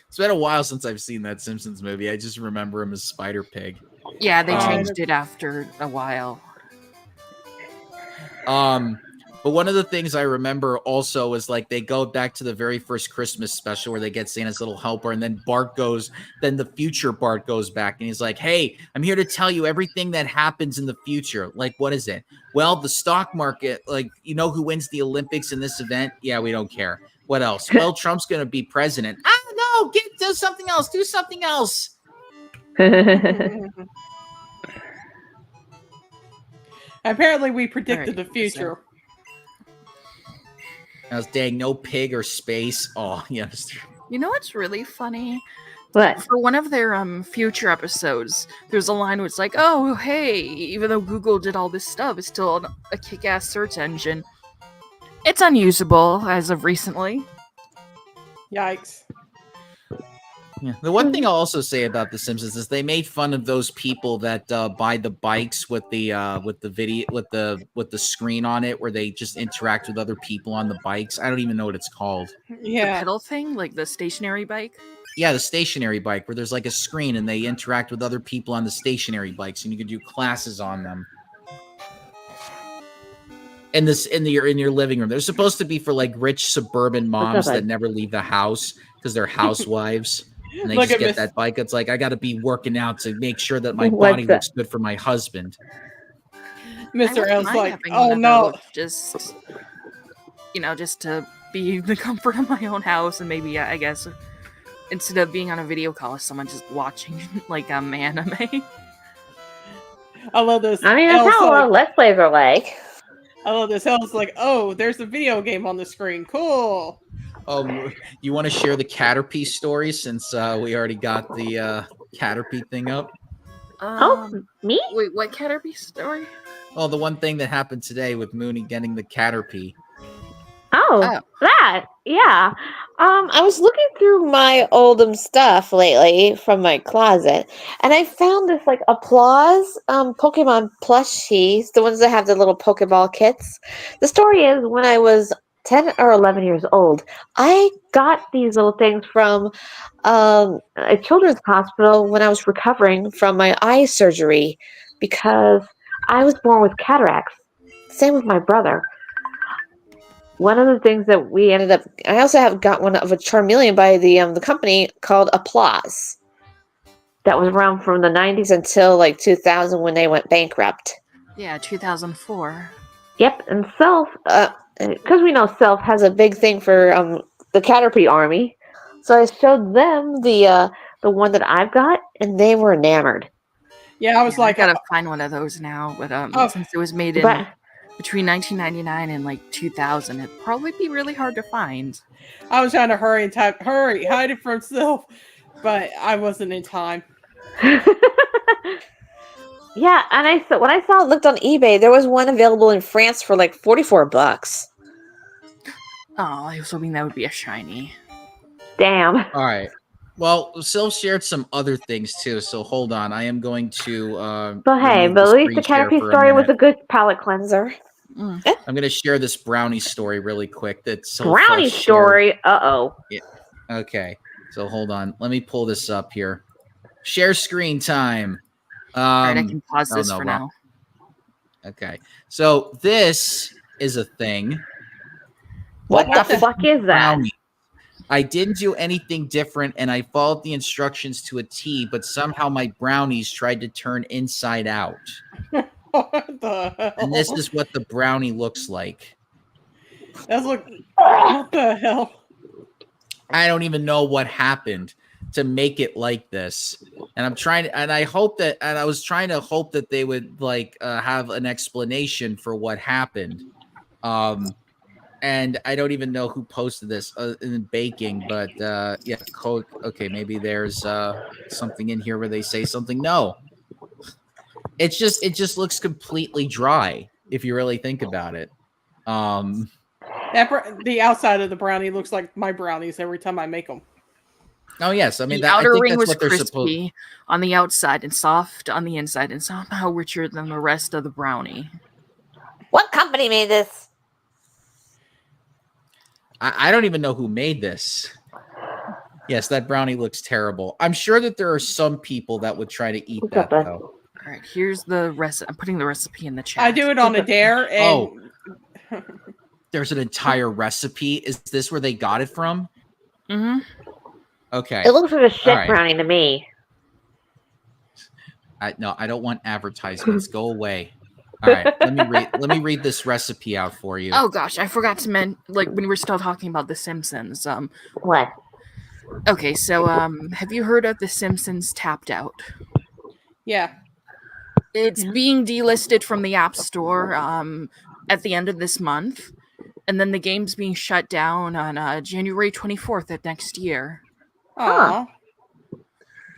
It's been a while since I've seen that Simpsons movie. I just remember him as Spider Pig. Yeah, they changed it after a while. But one of the things I remember also is like they go back to the very first Christmas special where they get Santa's little helper, and then then the future Bart goes back and he's like, "Hey, I'm here to tell you everything that happens in the future." Like, what is it? Well, the stock market, like, you know who wins the Olympics in this event? Yeah, we don't care. What else? Well, Trump's gonna be president. I don't know. Do something else. Do something else. Apparently, we predicted the future. I was dang, no pig or space. Oh, yes. You know what's really funny? What? For one of their future episodes, there's a line where it's like, "Oh, hey, even though Google did all this stuff, it's still a kick-ass search engine. It's unusable as of recently." Yikes. Yeah. The one thing I'll also say about The Simpsons is they made fun of those people that buy the bikes with the screen on it, where they just interact with other people on the bikes. I don't even know what it's called. Yeah. The pedal thing, like the stationary bike. Yeah, the stationary bike, where there's like a screen and they interact with other people on the stationary bikes, and you can do classes on them. In your living room, they're supposed to be for like rich suburban moms that never leave the house because they're housewives. And they just get that bike. It's like, I got to be working out to make sure that my body looks good for my husband. Mr. L's like, oh no. Just to be the comfort of my own house, and maybe, I guess, instead of being on a video call with someone, just watching like anime. I love this. I mean, that's how a lot of Let's Plays are like. I love this. El's like, oh, there's a video game on the screen. Cool. You want to share the Caterpie story since we already got the Caterpie thing up? Me? Wait, what Caterpie story? Well, the one thing that happened today with Mooney getting the Caterpie. Oh, that. Yeah. I was looking through my oldum stuff lately from my closet, and I found this like Applause Pokemon plushies, the ones that have the little Pokeball kits. The story is when I was 10 or 11 years old, I got these little things from a children's hospital when I was recovering from my eye surgery because I was born with cataracts. Same with my brother. One of the things that we ended up, I also got one of a Charmeleon by the company called Applause. That was around from the 90s until like 2000 when they went bankrupt. Yeah, 2004. Yep, and Self, because we know Self has a big thing for the Caterpie army, so I showed them the one that I've got, and they were enamored. Yeah, I was like, I gotta find one of those now, but since it was made in between 1999 and like 2000. It'd probably be really hard to find. I was trying to hurry and type, hurry, hide it from self, but I wasn't in time. Yeah, and when I looked on eBay, there was one available in France for like $44. Oh, I was hoping that would be a shiny. Damn. All right. Well, Sylv shared some other things too, so hold on. I am going to. But hey, but at least the Canopy story was a good palate cleanser. I'm going to share this brownie story really quick. That's brownie story. Uh-oh. Yeah. Okay. So hold on. Let me pull this up here. Share screen time. All right, I can pause this for now. Okay. So this is a thing. What the fuck is that? Brownie. I didn't do anything different, and I followed the instructions to a T, but somehow my brownies tried to turn inside out. What the hell? And this is what the brownie looks like. What the hell? I don't even know what happened to make it like this. And I was trying to hope that they would like have an explanation for what happened. And I don't even know who posted this in baking, but yeah, code. Okay, maybe there's something in here where they say something. No, it just looks completely dry if you really think about it. The outside of the brownie looks like my brownies every time I make them. Oh yes, I mean the outer ring was crispy on the outside and soft on the inside, and somehow richer than the rest of the brownie. What company made this? I don't even know who made this. Yes, that brownie looks terrible. I'm sure that there are some people that would try to eat that, though. All right, here's the recipe. I'm putting the recipe in the chat. I do it on a dare. And... there's an entire recipe. Is this where they got it from? Mm-hmm. Okay. It looks like a shit brownie to me. No, I don't want advertisements. Go away. All right, let me read this recipe out for you. Oh gosh, I forgot to mention, like, when we were still talking about The Simpsons. What? Okay, so have you heard of The Simpsons Tapped Out? Yeah. It's being delisted from the App Store at the end of this month, and then the game's being shut down on January 24th of next year. Aww.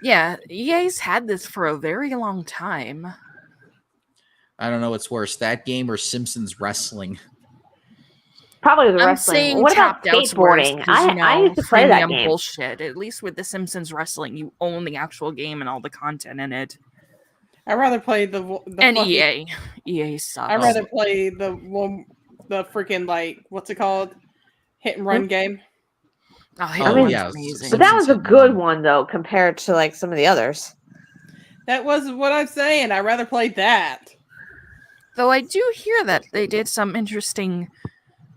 Yeah, EA's had this for a very long time. I don't know what's worse, that game or Simpsons Wrestling. Probably the wrestling. What about skateboarding? I used to play that game. Bullshit. At least with the Simpsons Wrestling, you own the actual game and all the content in it. I'd rather play the and EA. EA sucks. I'd rather play the freaking, like, what's it called? Hit and run game. Oh, Hit and Run's amazing. But that was a good one, though, compared to, like, some of the others. That was what I'm saying. I'd rather play that. Though I do hear that they did some interesting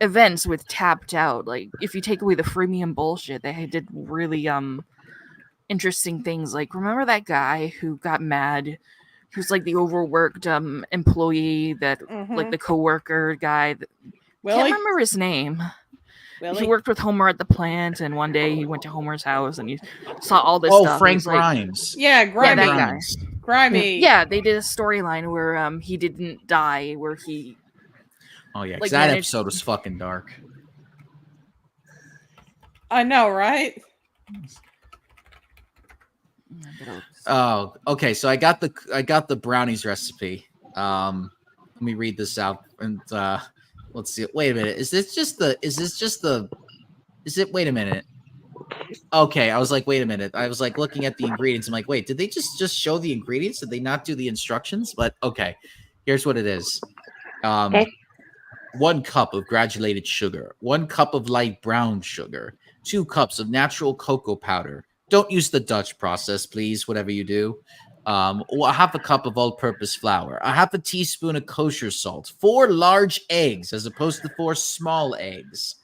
events with Tapped Out. Like, if you take away the freemium bullshit, they did really interesting things. Like, remember that guy who got mad? Who's like the overworked employee that, like the coworker guy. Can't remember his name. Willie? He worked with Homer at the plant, and one day he went to Homer's house and he saw all this stuff. Oh, Frank Grimes. Yeah, Grimy. Yeah, that guy. Grimy. Yeah, they did a storyline where he didn't die, where he... Oh, yeah, because that episode was fucking dark. I know, right? Oh, okay. So I got the brownies recipe. Let me read this out and let's see. Wait a minute. Wait a minute. Okay, I was like, wait a minute. I was like looking at the ingredients. I'm like, wait, did they just show the ingredients? Did they not do the instructions? But okay, here's what it is. 1 cup of granulated sugar, 1 cup of light brown sugar, 2 cups of natural cocoa powder. Don't use the Dutch process, please, whatever you do. 1/2 cup of all-purpose flour, 1/2 teaspoon of kosher salt, 4 large eggs as opposed to 4 small eggs.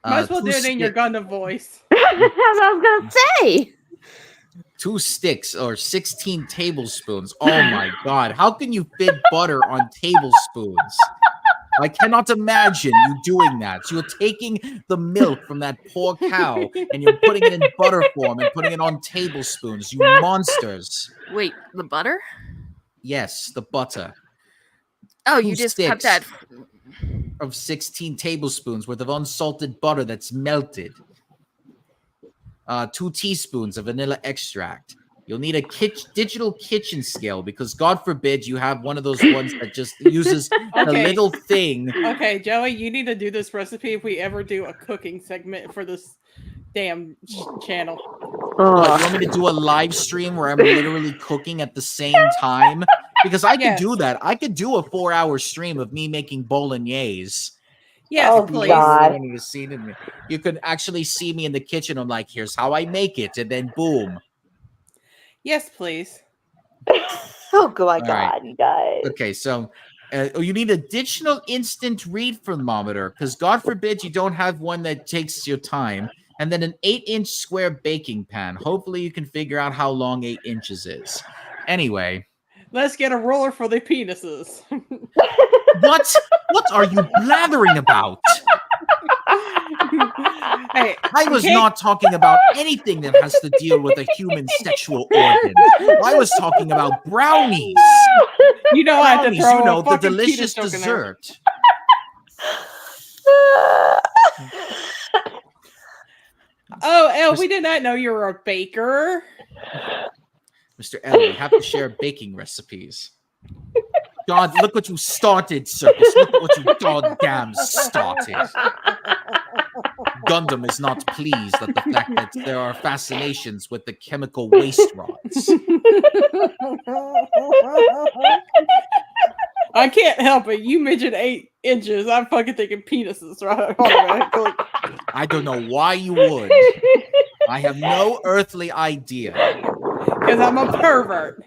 Might as well do it in your Gundam voice. That's what I was going to say. 2 sticks or 16 tablespoons. Oh my God. How can you fit butter on tablespoons? I cannot imagine you doing that. So you're taking the milk from that poor cow and you're putting it in butter form and putting it on tablespoons. You monsters. Wait, the butter? Yes, the butter. Oh, 2 you just sticks. cut that. of 16 tablespoons worth of unsalted butter that's melted. 2 teaspoons of vanilla extract. You'll need a digital kitchen scale because God forbid you have one of those ones that just uses a little thing. Okay, Joey, you need to do this recipe if we ever do a cooking segment for this damn channel. What, you want me to do a live stream where I'm literally cooking at the same time? Because I could do that. I could do a 4-hour stream of me making bolognese. Yes, please. God. You could actually see me in the kitchen. I'm like, here's how I make it, and then boom. Yes, please. Oh my God, you guys. Okay, so you need additional instant read thermometer because God forbid you don't have one that takes your time. And then an 8-inch square baking pan. Hopefully you can figure out how long 8 inches is. Anyway. Let's get a roller for the penises. What? What are you blathering about? Hey, I was not talking about anything that has to deal with a human sexual organ. I was talking about brownies. You know, I have to throw you know, a the delicious dessert. Oh, Elle, we did not know you were a baker. Mr. L, we have to share baking recipes. God, look what you started, Circus. Look what you goddamn started. Gundam is not pleased at the fact that there are fascinations with the chemical waste rods. I can't help it. You mentioned 8 inches. I'm fucking thinking penises, right? I don't know why you would. I have no earthly idea. Because I'm a pervert.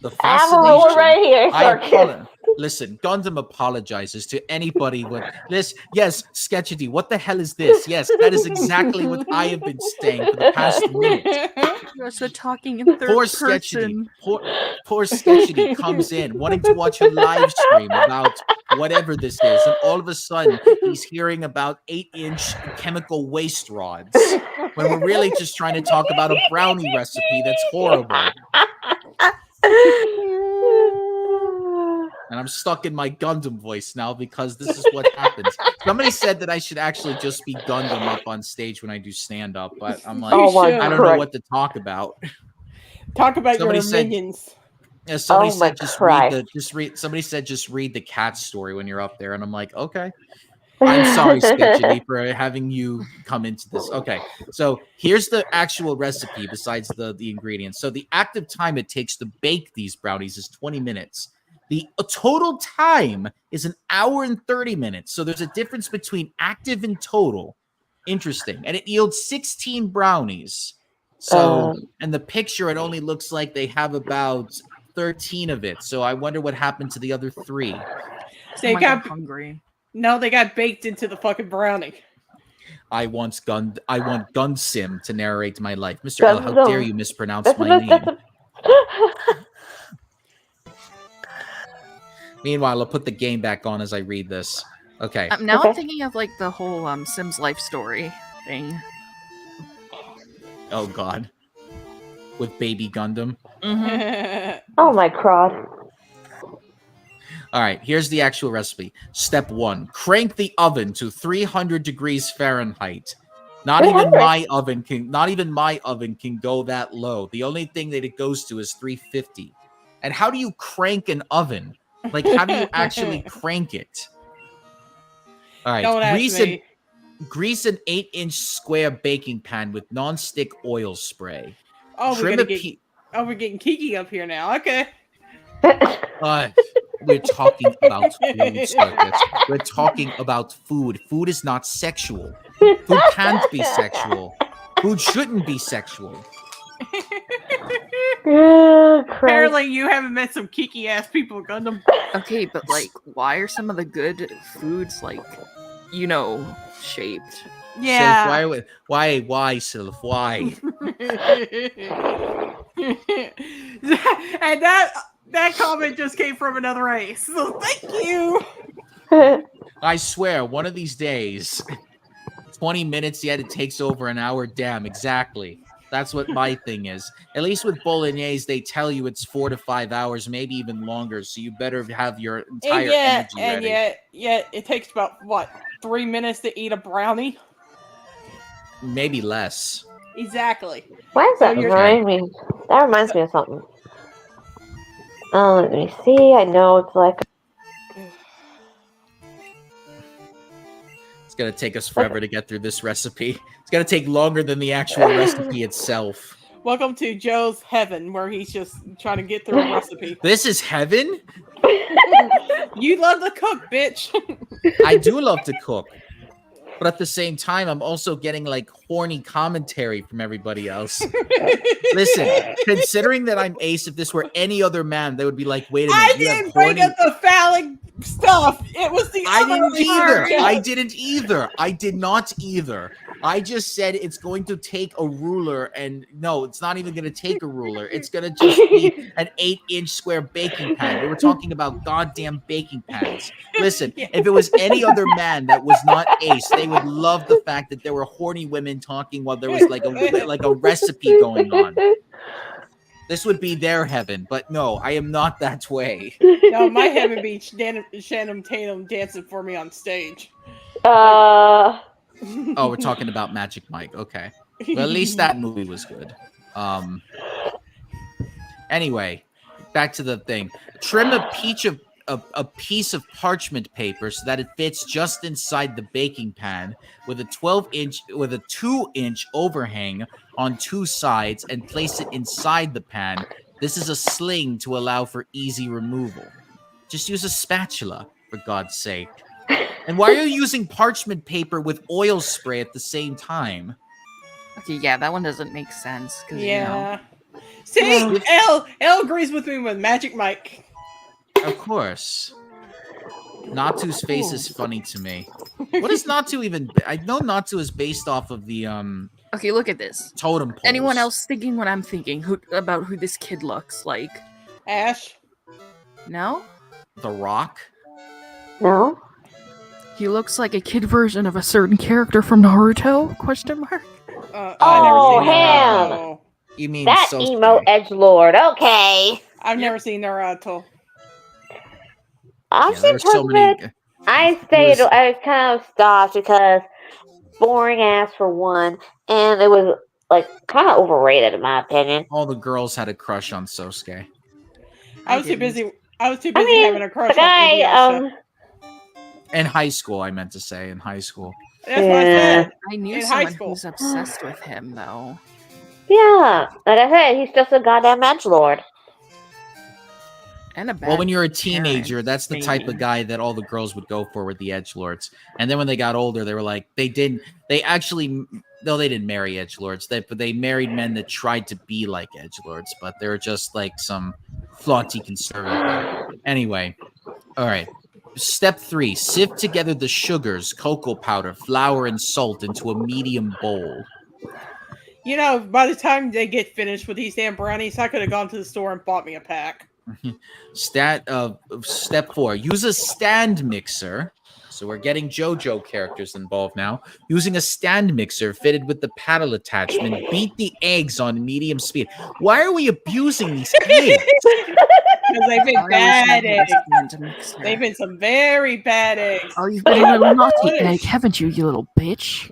The I have a roller right here, Circus. Listen, Gundam apologizes to anybody with this. Yes, Sketchity, what the hell is this? Yes, that is exactly what I have been saying for the past minute. You're also talking in third person. Poor Sketchity comes in wanting to watch a live stream about whatever this is, and all of a sudden he's hearing about 8-inch chemical waste rods when we're really just trying to talk about a brownie recipe that's horrible. And I'm stuck in my Gundam voice now because this is what happens. Somebody said that I should actually just be Gundam up on stage when I do stand-up, but I'm like, I don't know what to talk about. Talk about your minions. Yeah, somebody said somebody said just read the cat story when you're up there, and I'm like, okay. I'm sorry, Sketchity, for having you come into this. Okay, so here's the actual recipe besides the ingredients. So the active time it takes to bake these brownies is 20 minutes. The total time is 1 hour and 30 minutes. So there's a difference between active and total. Interesting. And it yields 16 brownies. So, and the picture, it only looks like they have about 13 of it. So I wonder what happened to the other 3. They got hungry. No, they got baked into the fucking brownie. I want Gunsim to narrate my life. Mr. L, how dare you mispronounce my name? Meanwhile, I'll put the game back on as I read this. Okay. Now I'm thinking of like the whole Sims life story thing. Oh God. With Baby Gundam. Mm-hmm. Oh my God. All right, here's the actual recipe. Step 1: crank the oven to 300 degrees Fahrenheit. Not even my oven can go that low. The only thing that it goes to is 350. And how do you crank an oven? Like, how do you actually crank it? All right, grease an 8-inch square baking pan with non-stick oil spray. Oh, we're getting kiki up here now. Okay. We're talking about food, Circus. We're talking about food. Food is not sexual. Food can't be sexual. Food shouldn't be sexual. Apparently, you haven't met some kiki ass people, Gundam. Okay, but like, why are some of the good foods like, shaped? Yeah. Sylph, why, Sylph? Why? And that comment just came from another race. So thank you. I swear, one of these days, 20 minutes, yet it takes over an hour. Damn, exactly. That's what my thing is. At least with bolognese, they tell you it's 4 to 5 hours, maybe even longer. So you better have your entire energy ready. It takes about what 3 minutes to eat a brownie. Maybe less. Exactly. Why does that remind me? That reminds me of something. Let me see. I know it's like. It's gonna take us forever to get through this recipe. It's gonna take longer than the actual recipe itself. Welcome to Joe's heaven, where he's just trying to get through a recipe. This is heaven? You love to cook, bitch. I do love to cook. But at the same time, I'm also getting like horny commentary from everybody else. Listen, considering that I'm Ace, if this were any other man, they would be like, wait a minute. I didn't bring up the phallic stuff. It was the I didn't either. I did not either. I just said it's going to take a ruler, and no, it's not even going to take a ruler. It's going to just be an 8-inch square baking pan. We were talking about goddamn baking pans. Listen, if it was any other man that was not Ace, they would love the fact that there were horny women talking while there was like a recipe going on. This would be their heaven, but no, I am not that way. No, my heaven be Shannon Tatum dancing for me on stage. Oh, we're talking about Magic Mike. Okay. Well, at least that movie was good. Anyway, back to the thing. Trim a piece of parchment paper so that it fits just inside the baking pan with a 2-inch overhang on 2 sides and place it inside the pan. This is a sling to allow for easy removal. Just use a spatula, for God's sake. And why are you using parchment paper with oil spray at the same time? Okay, yeah, that one doesn't make sense. Yeah. See, Elle agrees with me with Magic Mike. Of course. Natu's face is funny to me. What is Natu even? I know Natu is based off of the Okay, look at this. Totem poles. Anyone else thinking what I'm thinking about who this kid looks like? Ash? No? The Rock? No. He looks like a kid version of a certain character from Naruto? Question mark. Him. You mean that emo edgelord? Okay. I've never seen Naruto. I've seen so many. I kind of stopped because boring ass for one, and it was like kind of overrated in my opinion. All the girls had a crush on Sosuke. I was too busy having a crush on in high school, I meant to say. In high school. That's what I said. I knew someone who's obsessed with him, though. Yeah. Like I said, he's just a goddamn edgelord. And well, when you're a teenager, that's the type of guy that all the girls would go for with the edgelords. And then when they got older, they were like, they didn't marry edgelords. They married men that tried to be like edgelords, but they're just like some flaughty conservative. Anyway, all right. Step 3, sift together the sugars, cocoa powder, flour, and salt into a medium bowl. You know, by the time they get finished with these damn brownies, I could have gone to the store and bought me a pack. Step 4, use a stand mixer. So we're getting JoJo characters involved now. Using a stand mixer fitted with the paddle attachment, beat the eggs on medium speed. Why are we abusing these eggs? Because they've been bad eggs. They've been some very bad eggs. Oh, you've been a little naughty egg, haven't you, you little bitch?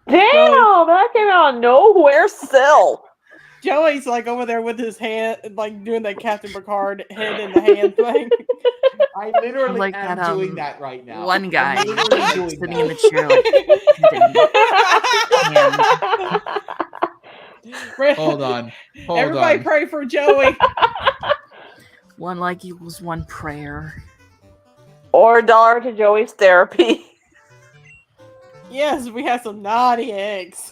Damn, that came out of nowhere still. Joey's like over there with his hand, like doing that Captain Picard head in the hand thing. I literally am doing that right now. One guy sitting in the chair. Hold on. Everybody pray for Joey. One like equals one prayer. Or $1 to Joey's therapy. Yes, we have some naughty eggs.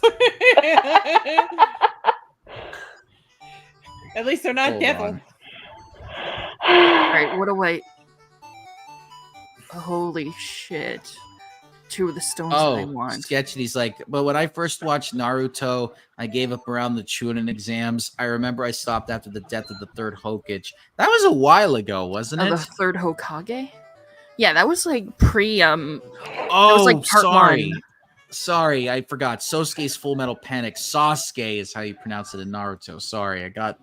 At least they're not devil. Alright, what do I... Holy shit. 2 of the stones that I want. Sketchy's like, but when I first watched Naruto, I gave up around the Chunin exams. I remember I stopped after the death of the 3rd Hokage. That was a while ago, wasn't it? The 3rd Hokage? Yeah, that was like pre, that was like part 1. Sorry, I forgot. Sosuke's Full Metal Panic. Sasuke is how you pronounce it in Naruto. Sorry, I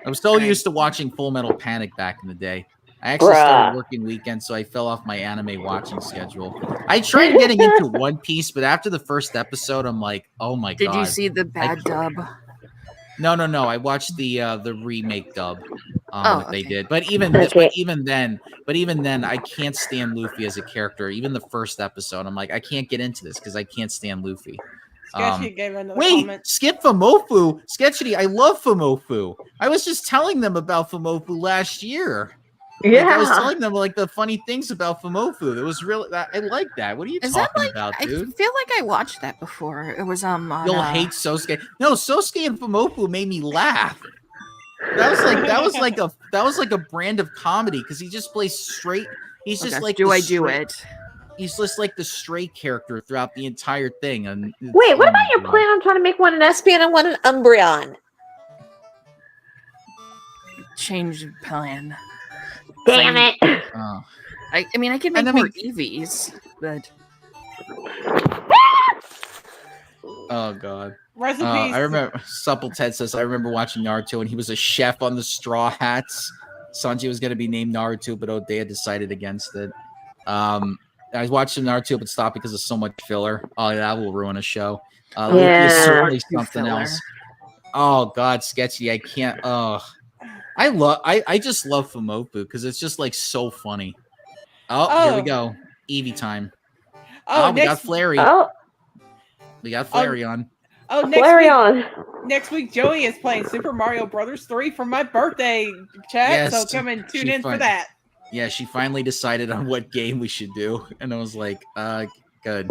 was so used to watching Full Metal Panic back in the day. I actually started working weekends, so I fell off my anime watching schedule. I tried getting into One Piece, but after the first episode, I'm like, oh my god. Did you see the bad dub? No. I watched the remake dub. They did, but even then, I can't stand Luffy as a character. Even the first episode, I'm like, I can't get into this because I can't stand Luffy. Sketchy gave another comment. Skip Fumofu. Sketchy, I love Fumofu. I was just telling them about Fumofu last year. Yeah, I was telling them like the funny things about Fumofu. It was really I like that. What are you talking about, dude? I feel like I watched that before. It was You'll hate Sosuke. No, Sosuke and Fumofu made me laugh. That was like a brand of comedy because he just plays straight. He's just like do it? He's just like the straight character throughout the entire thing. And wait, what about your plan on trying to make one an Espion and one an Umbreon? Change plan. Damn it! I mean, I can make more EVs, but oh god. Recipes. I remember Supple Ted says I remember watching Naruto and he was a chef on the Straw Hats. Sanji was going to be named Naruto, but Odeya decided against it. I watched some Naruto but stopped because of so much filler. Oh, that will ruin a show. Luffy is certainly something else. Oh god, Sketchy, I can't. I just love Fumofu because it's just like so funny. Here we go. Eevee time. We got Flary. We got Flareon. Next week, Joey is playing Super Mario Brothers 3 for my birthday, chat. Yes, so come and tune in for that. Yeah, she finally decided on what game we should do, and I was like, good.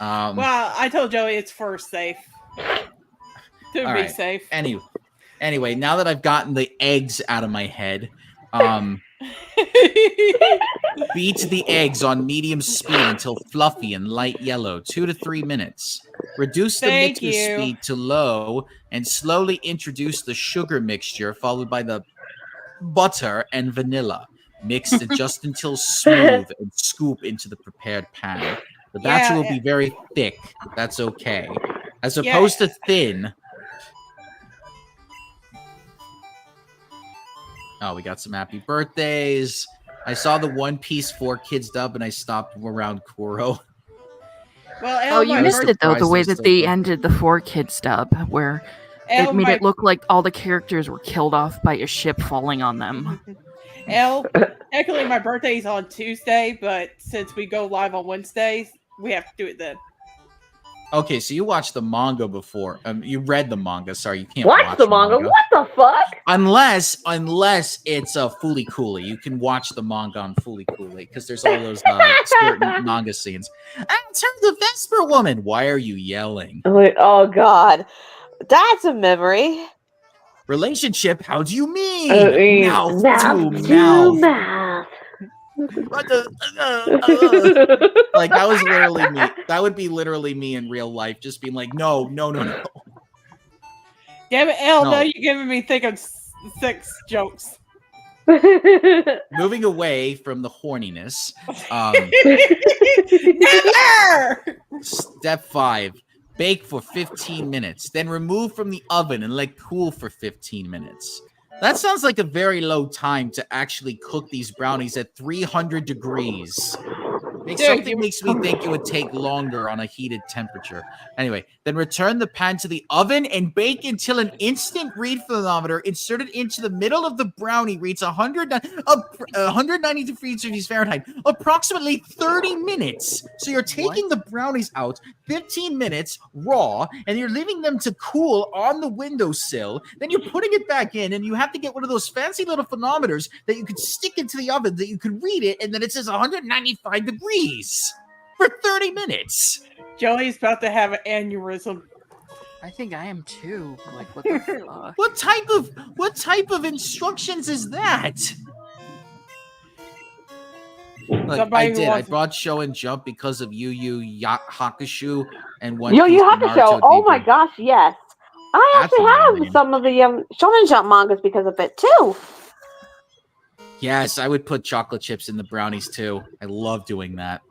Well, I told Joey it's first safe. To be safe. Anyway, now that I've gotten the eggs out of my head, beat the eggs on medium speed until fluffy and light yellow, 2 to 3 minutes. Reduce the mixer speed to low and slowly introduce the sugar mixture, followed by the butter and vanilla. Mix it just until smooth and scoop into the prepared pan. The batter will be very thick. That's okay. As opposed to thin. Oh, we got some happy birthdays. I saw the One Piece 4 Kids dub and I stopped around Kuro. Well, you missed it though, the way that they ended the 4 Kids dub, where it made it look like all the characters were killed off by a ship falling on them. Technically my birthday's on Tuesday, but since we go live on Wednesdays, we have to do it then. Okay, so you watched the manga before. You read the manga. Sorry, you can't watch the manga. What the fuck? Unless it's Fooly Cooly. You can watch the manga on Fooly Cooly because there's all those certain manga scenes. It's her, the Vesper woman. Why are you yelling? Oh god, that's a memory. Relationship? How do you mean? Mouth to mouth. Like that was literally me. That would be literally me in real life, just being like, no. Damn it, no, you're giving me thick of sex jokes. Moving away from the horniness. Never! Step 5. Bake for 15 minutes. Then remove from the oven and let cool for 15 minutes. That sounds like a very low time to actually cook these brownies at 300 degrees. Something makes me think it would take longer on a heated temperature. Anyway, then return the pan to the oven and bake until an instant read thermometer inserted into the middle of the brownie reads 190 degrees Fahrenheit, approximately 30 minutes. So you're taking the brownies out 15 minutes raw, and you're leaving them to cool on the windowsill. Then you're putting it back in, and you have to get one of those fancy little thermometers that you could stick into the oven that you could read it, and then it says 195 degrees for 30 minutes. Joey's about to have an aneurysm. I think I am too. Like, what the fuck? What type of instructions is that? Look, I brought Show and Jump because of Yu Hakusho and One Piece. Yu Hakusho. Oh my gosh, yes. I actually have some of the Shonen Jump mangas because of it too. Yes, I would put chocolate chips in the brownies too. I love doing that.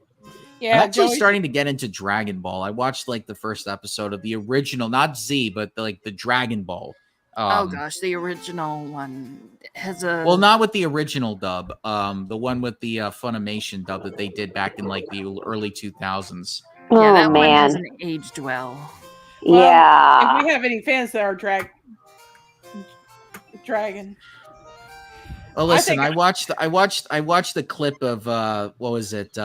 Yeah, I'm actually starting to get into Dragon Ball. I watched like the first episode of the original, not Z, but the Dragon Ball. Oh gosh, the original one has a well, not with the original dub. The one with the Funimation dub that they did back in like the early 2000s. Yeah, that one hasn't aged well. Yeah. If we have any fans that are Dragon. Oh, listen, I watched the clip of what was it?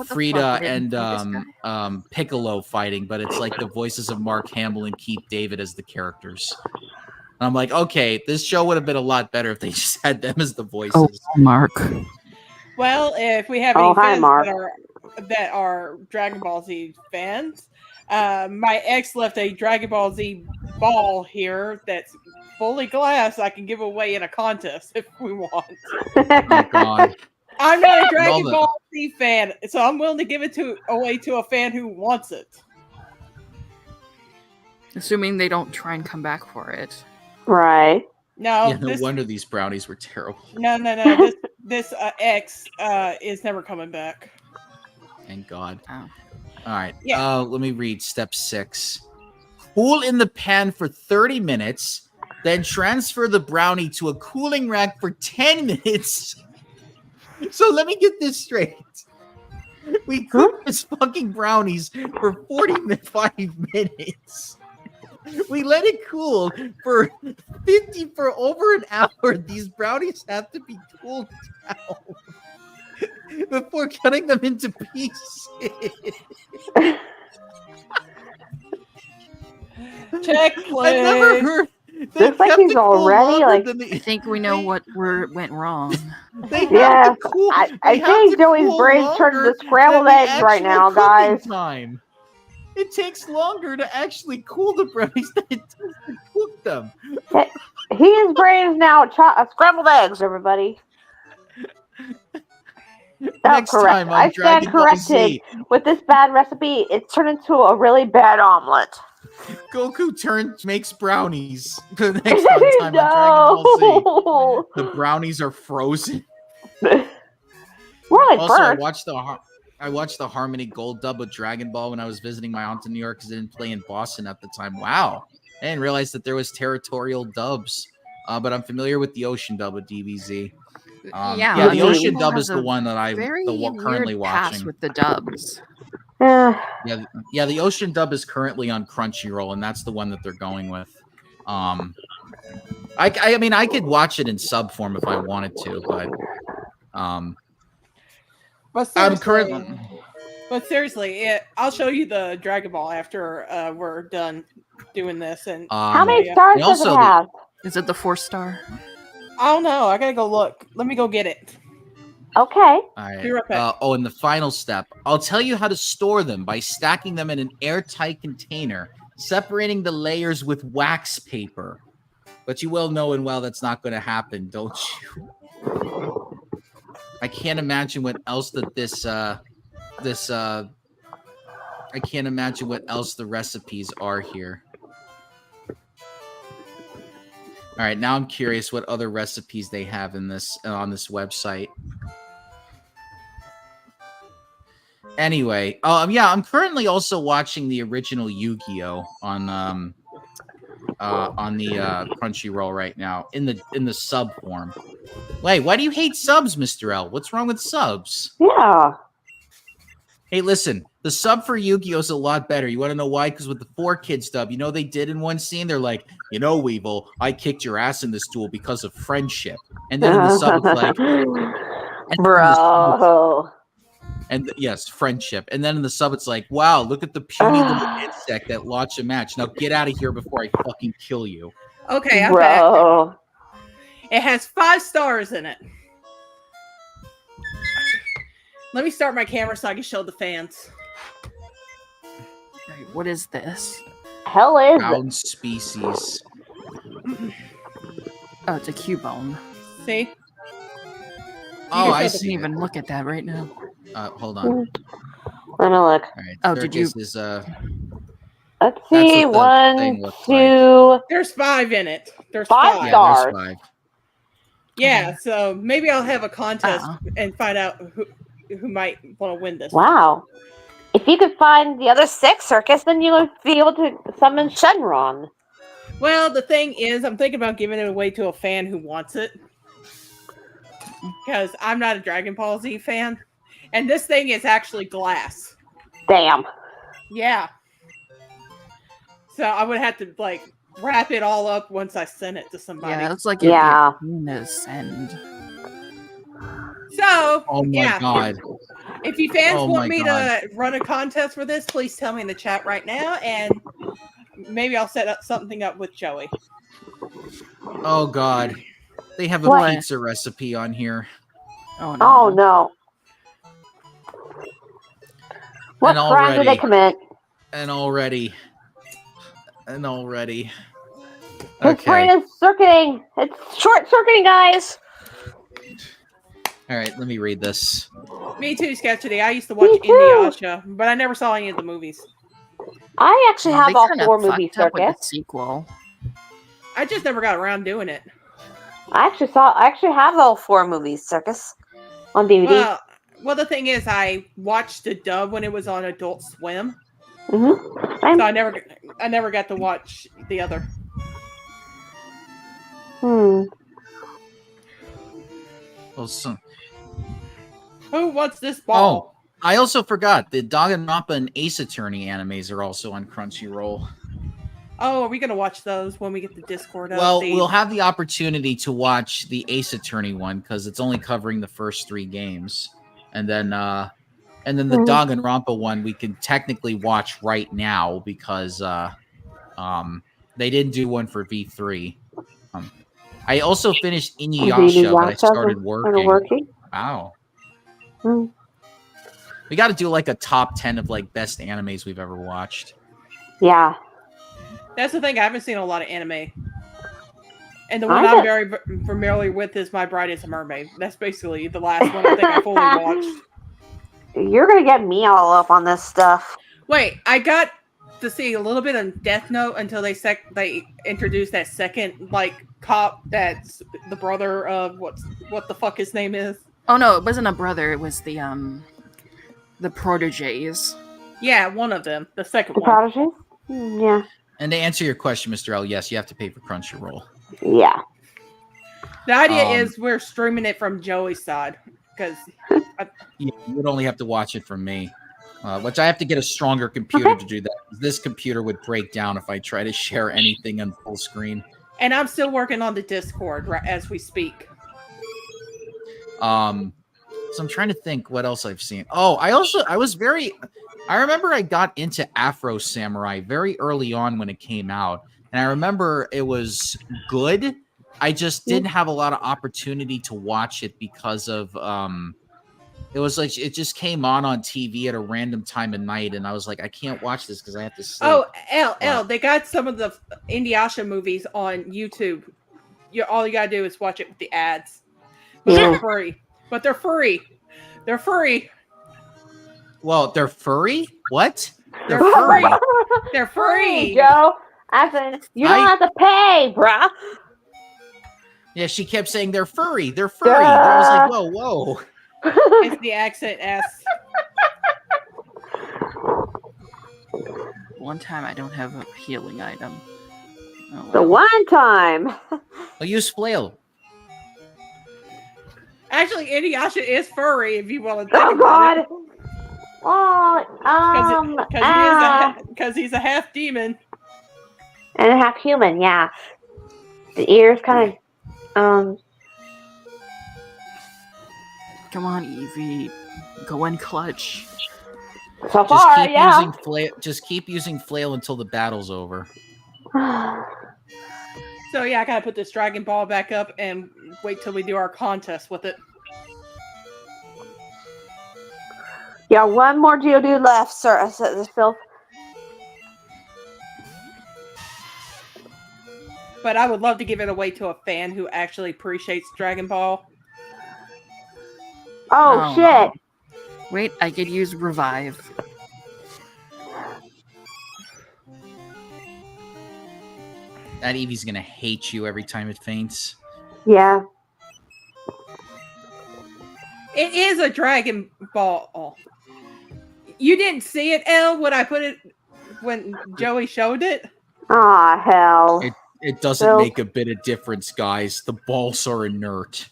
Frida and Piccolo fighting, but it's like the voices of Mark Hamill and Keith David as the characters. And I'm like, okay, this show would have been a lot better if they just had them as the voices. Oh, Mark. Well, if we have any fans that are Dragon Ball Z fans, my ex left a Dragon Ball Z ball here that's fully glass. I can give away in a contest if we want. Oh God. I'm not a Dragon Ball Z fan, so I'm willing to give it away to a fan who wants it. Assuming they don't try and come back for it. Right. No. Yeah, no wonder these brownies were terrible. No. This X is never coming back. Thank God. Oh. All right. Yeah. Let me read step 6. Cool in the pan for 30 minutes, then transfer the brownie to a cooling rack for 10 minutes. So let me get this straight. We cooked these fucking brownies for 45 minutes. We let it cool for over an hour. These brownies have to be cooled down before cutting them into pieces. Check, please. I've never heard. Looks like he's already like. I think we know what went wrong. Yeah, I think Joey's brain's turned to scrambled eggs right now, guys. Time. It takes longer to actually cool the brownies than it does to cook them. His brain is now scrambled eggs, everybody. That's correct. I stand corrected. With this bad recipe, it's turned into a really bad omelet. Goku makes brownies. The next time on Dragon Ball Z, the brownies are frozen. Also, I watched the Harmony Gold dub of Dragon Ball when I was visiting my aunt in New York because I didn't play in Boston at the time. Wow, I didn't realize that there was territorial dubs. But I'm familiar with the Ocean dub of DBZ. The Ocean dub is the one that I'm currently watching. With the dubs. Yeah, the Ocean dub is currently on Crunchyroll, and that's the one that they're going with. I mean, I could watch it in sub form if I wanted to, but seriously, I'll show you the Dragon Ball after we're done doing this. And how many stars does it have? Is it the 4-star? I don't know. I gotta go look. Let me go get it. Okay. All right. And the final step. I'll tell you how to store them by stacking them in an airtight container, separating the layers with wax paper. But you will know and well that's not going to happen, don't you? I can't imagine what else I can't imagine what else the recipes are here. All right, now I'm curious what other recipes they have in this on this website. Anyway, I'm currently also watching the original Yu-Gi-Oh on the Crunchyroll right now in the sub form. Wait, why do you hate subs, Mr. L? What's wrong with subs? Yeah. Hey, listen, the sub for Yu-Gi-Oh is a lot better. You want to know why? Because with the 4Kids dub, you know they did in one scene? They're like, Weevil, I kicked your ass in this duel because of friendship. And then in the sub, it's like... Bro. And yes, friendship. And then in the sub, it's like, wow, look at the puny little insect that launched a match. Now get out of here before I fucking kill you. Okay, I'm back. It has 5 stars in it. Let me start my camera so I can show the fans. Right, what is this? Hell is Ground species. Oh, it's a Cubone. See? I see. I can't even look at that right now. Hold on. Let me look. All right. Oh, did you? Let's see. 1, 2. Like. There's 5 in it. There's 5 stars. Yeah, there's 5. Yeah, so maybe I'll have a contest and find out who might want to win this. Wow. If you could find the other 6, Circus, then you would be able to summon Shenron. Well, the thing is, I'm thinking about giving it away to a fan who wants it. Because I'm not a Dragon Ball Z fan. And this thing is actually glass. Damn. Yeah. So I would have to, like, wrap it all up once I send it to somebody. Yeah, it's like Yeah. a send. So, Oh my god. If you fans Oh want my me God. to run a contest for this, please tell me in the chat right now, and maybe I'll set up something up with Joey. Oh god. They have a What? pizza recipe on here. Oh no. Oh no. What And crime did they already- commit? And already. His brain is circuiting. It's short circuiting, guys. All right, let me read this. Me too, Sketchity. I used to watch Me too. Inuyasha, but I never saw any of the movies. I actually have They all kinda 4 movies, fucked up with Circus. the sequel. I just never got around doing it. I actually have all 4 movies, Circus, on DVD. Well, the thing is, I watched the dub when it was on Adult Swim, Mm-hmm. so I never got to watch the other. Hmm. Also, Who wants this ball? I also forgot the Danganronpa and Ace Attorney animes are also on Crunchyroll. Oh, are we gonna watch those when we get the Discord up? Well, we'll have the opportunity to watch the Ace Attorney one because it's only covering the first 3 games, and then the Danganronpa one we can technically watch right now because they didn't do one for V3. I also finished Inuyasha, but I started working. Wow. Hmm. We got to do like a top 10 of like best animes we've ever watched. Yeah. That's the thing. I haven't seen a lot of anime, and the one I'm very familiar with is My Bride is a Mermaid. That's basically the last one I think I fully watched. You're gonna get me all up on this stuff. Wait, I got to see a little bit of Death Note until they introduced that second like cop that's the brother of what the fuck his name is. Oh no, it wasn't a brother. It was the proteges. Yeah, one of them. The second The one. Prodigy? Yeah. And to answer your question, Mr. L, yes, you have to pay for Crunchyroll. Yeah. The idea is we're streaming it from Joey's side because You would only have to watch it from me, which I have to get a stronger computer to do that. This computer would break down if I try to share anything on full screen. and I'm still working on the Discord as we speak. So I'm trying to think what else I've seen. Oh, I remember I got into Afro Samurai very early on when it came out. And I remember it was good. I just didn't have a lot of opportunity to watch it because of it was like it just came on TV at a random time of night, and I was like, I can't watch this because I have to sleep. Oh, L, they got some of the Inuyasha movies on YouTube. All you gotta do is watch it with the ads. But they're free. But they're free. They're free. Well, they're furry? What? They're free. They're free. Joe. You don't have to pay, bruh. Yeah, she kept saying they're furry. They're furry. And I was like, whoa. It's the accent S. One time I don't have a healing item. Oh, The one time. Well, use flail. Actually, Inuyasha is furry if you want to think Oh, about God. it. Oh, Because he's a half demon. and a half human, yeah. The ears kind of, come on, Evie. Go in clutch. so far, yeah. Just keep using flail until the battle's over. So yeah, I gotta put this Dragon Ball back up and wait till we do our contest with it. Yeah, one more Geodude left, sir. Still. But I would love to give it away to a fan who actually appreciates Dragon Ball. Oh, shit. Wait, I could use revive. That Eevee's gonna hate you every time it faints. Yeah. It is a Dragon Ball. You didn't see it, Elle, when Joey showed it? Ah, hell. It doesn't make a bit of difference, guys. The balls are inert.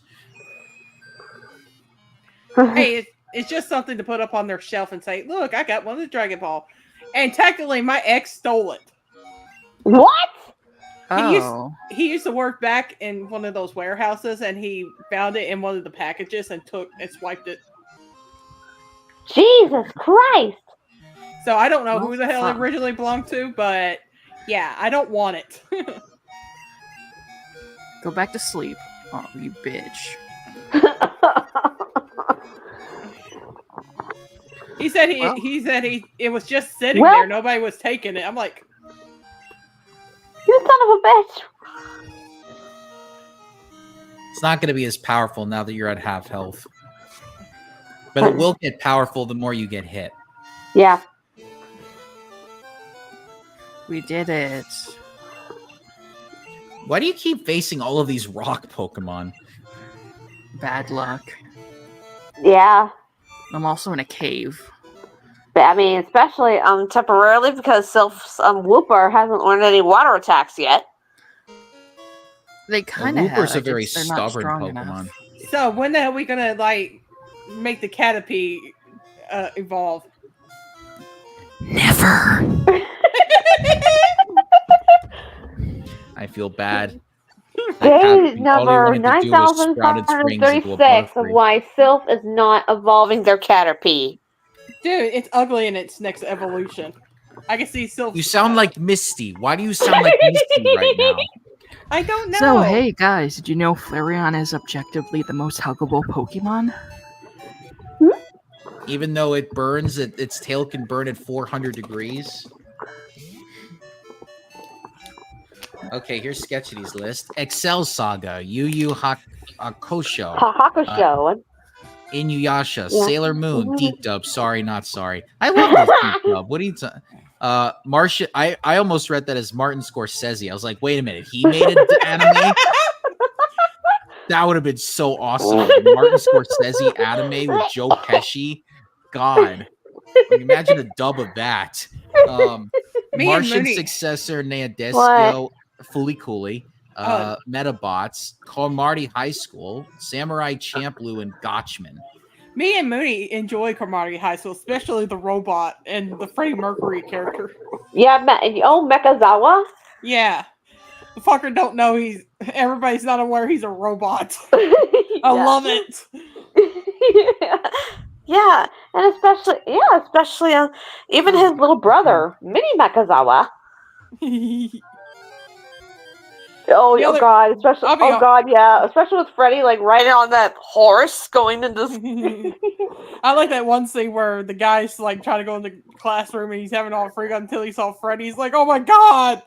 Hey, it's just something to put up on their shelf and say, look, I got one of the Dragon Ball. And technically, my ex stole it. What? Oh. He used to work back in one of those warehouses, and he found it in one of the packages and swiped it. Jesus Christ! So I don't know who the hell it originally belonged to, but yeah, I don't want it. Go back to sleep. Oh, you bitch. He said it was just sitting there. Nobody was taking it. I'm like, you son of a bitch. It's not going to be as powerful now that you're at half health. But it will get powerful the more you get hit. Yeah. We did it. Why do you keep facing all of these rock Pokemon? Bad luck. Yeah. I'm also in a cave. But, I mean, especially temporarily because Sylph's Wooper hasn't learned any water attacks yet. They kind of have. Wooper's a very stubborn Pokemon. Enough. So when the hell are we gonna make the Caterpie evolve? Never. I feel bad. Day number 9,536 of why Sylph is not evolving their Caterpie. Dude, it's ugly in its next evolution. I can see Sylph. You sound like Misty. Why do you sound like Misty right now? I don't know. So, hey guys, did you know Flareon is objectively the most huggable Pokemon? Even though it burns, its tail can burn at 400 degrees. Okay, here's Sketchity's list. Excel Saga, Yu Yu Hakusho. Hakusho. Inuyasha, Sailor Moon, Deep Dub, Sorry Not Sorry. I love this Deep Dub. What are you Marcia, I almost read that as Martin Scorsese. I was like, wait a minute, he made an anime? That would have been so awesome. Martin Scorsese anime with Joe Pesci. God. Imagine a dub of that. Martian successor, Neadesco, Fooly Cooly, Metabots, Cromartie High School, Samurai Champloo, and Gotchman. Me and Mooney enjoy Cromartie High School, especially the robot and the Freddie Mercury character. Yeah, Mekazawa? Yeah. The fucker don't know everybody's not aware he's a robot. I love it. Yeah, and especially even his little brother, Mini Mekazawa. God, especially with Freddy riding on that horse going into. I like that one scene where the guy's trying to go in the classroom and he's having all freak out until he saw Freddy. He's like, "Oh my god!"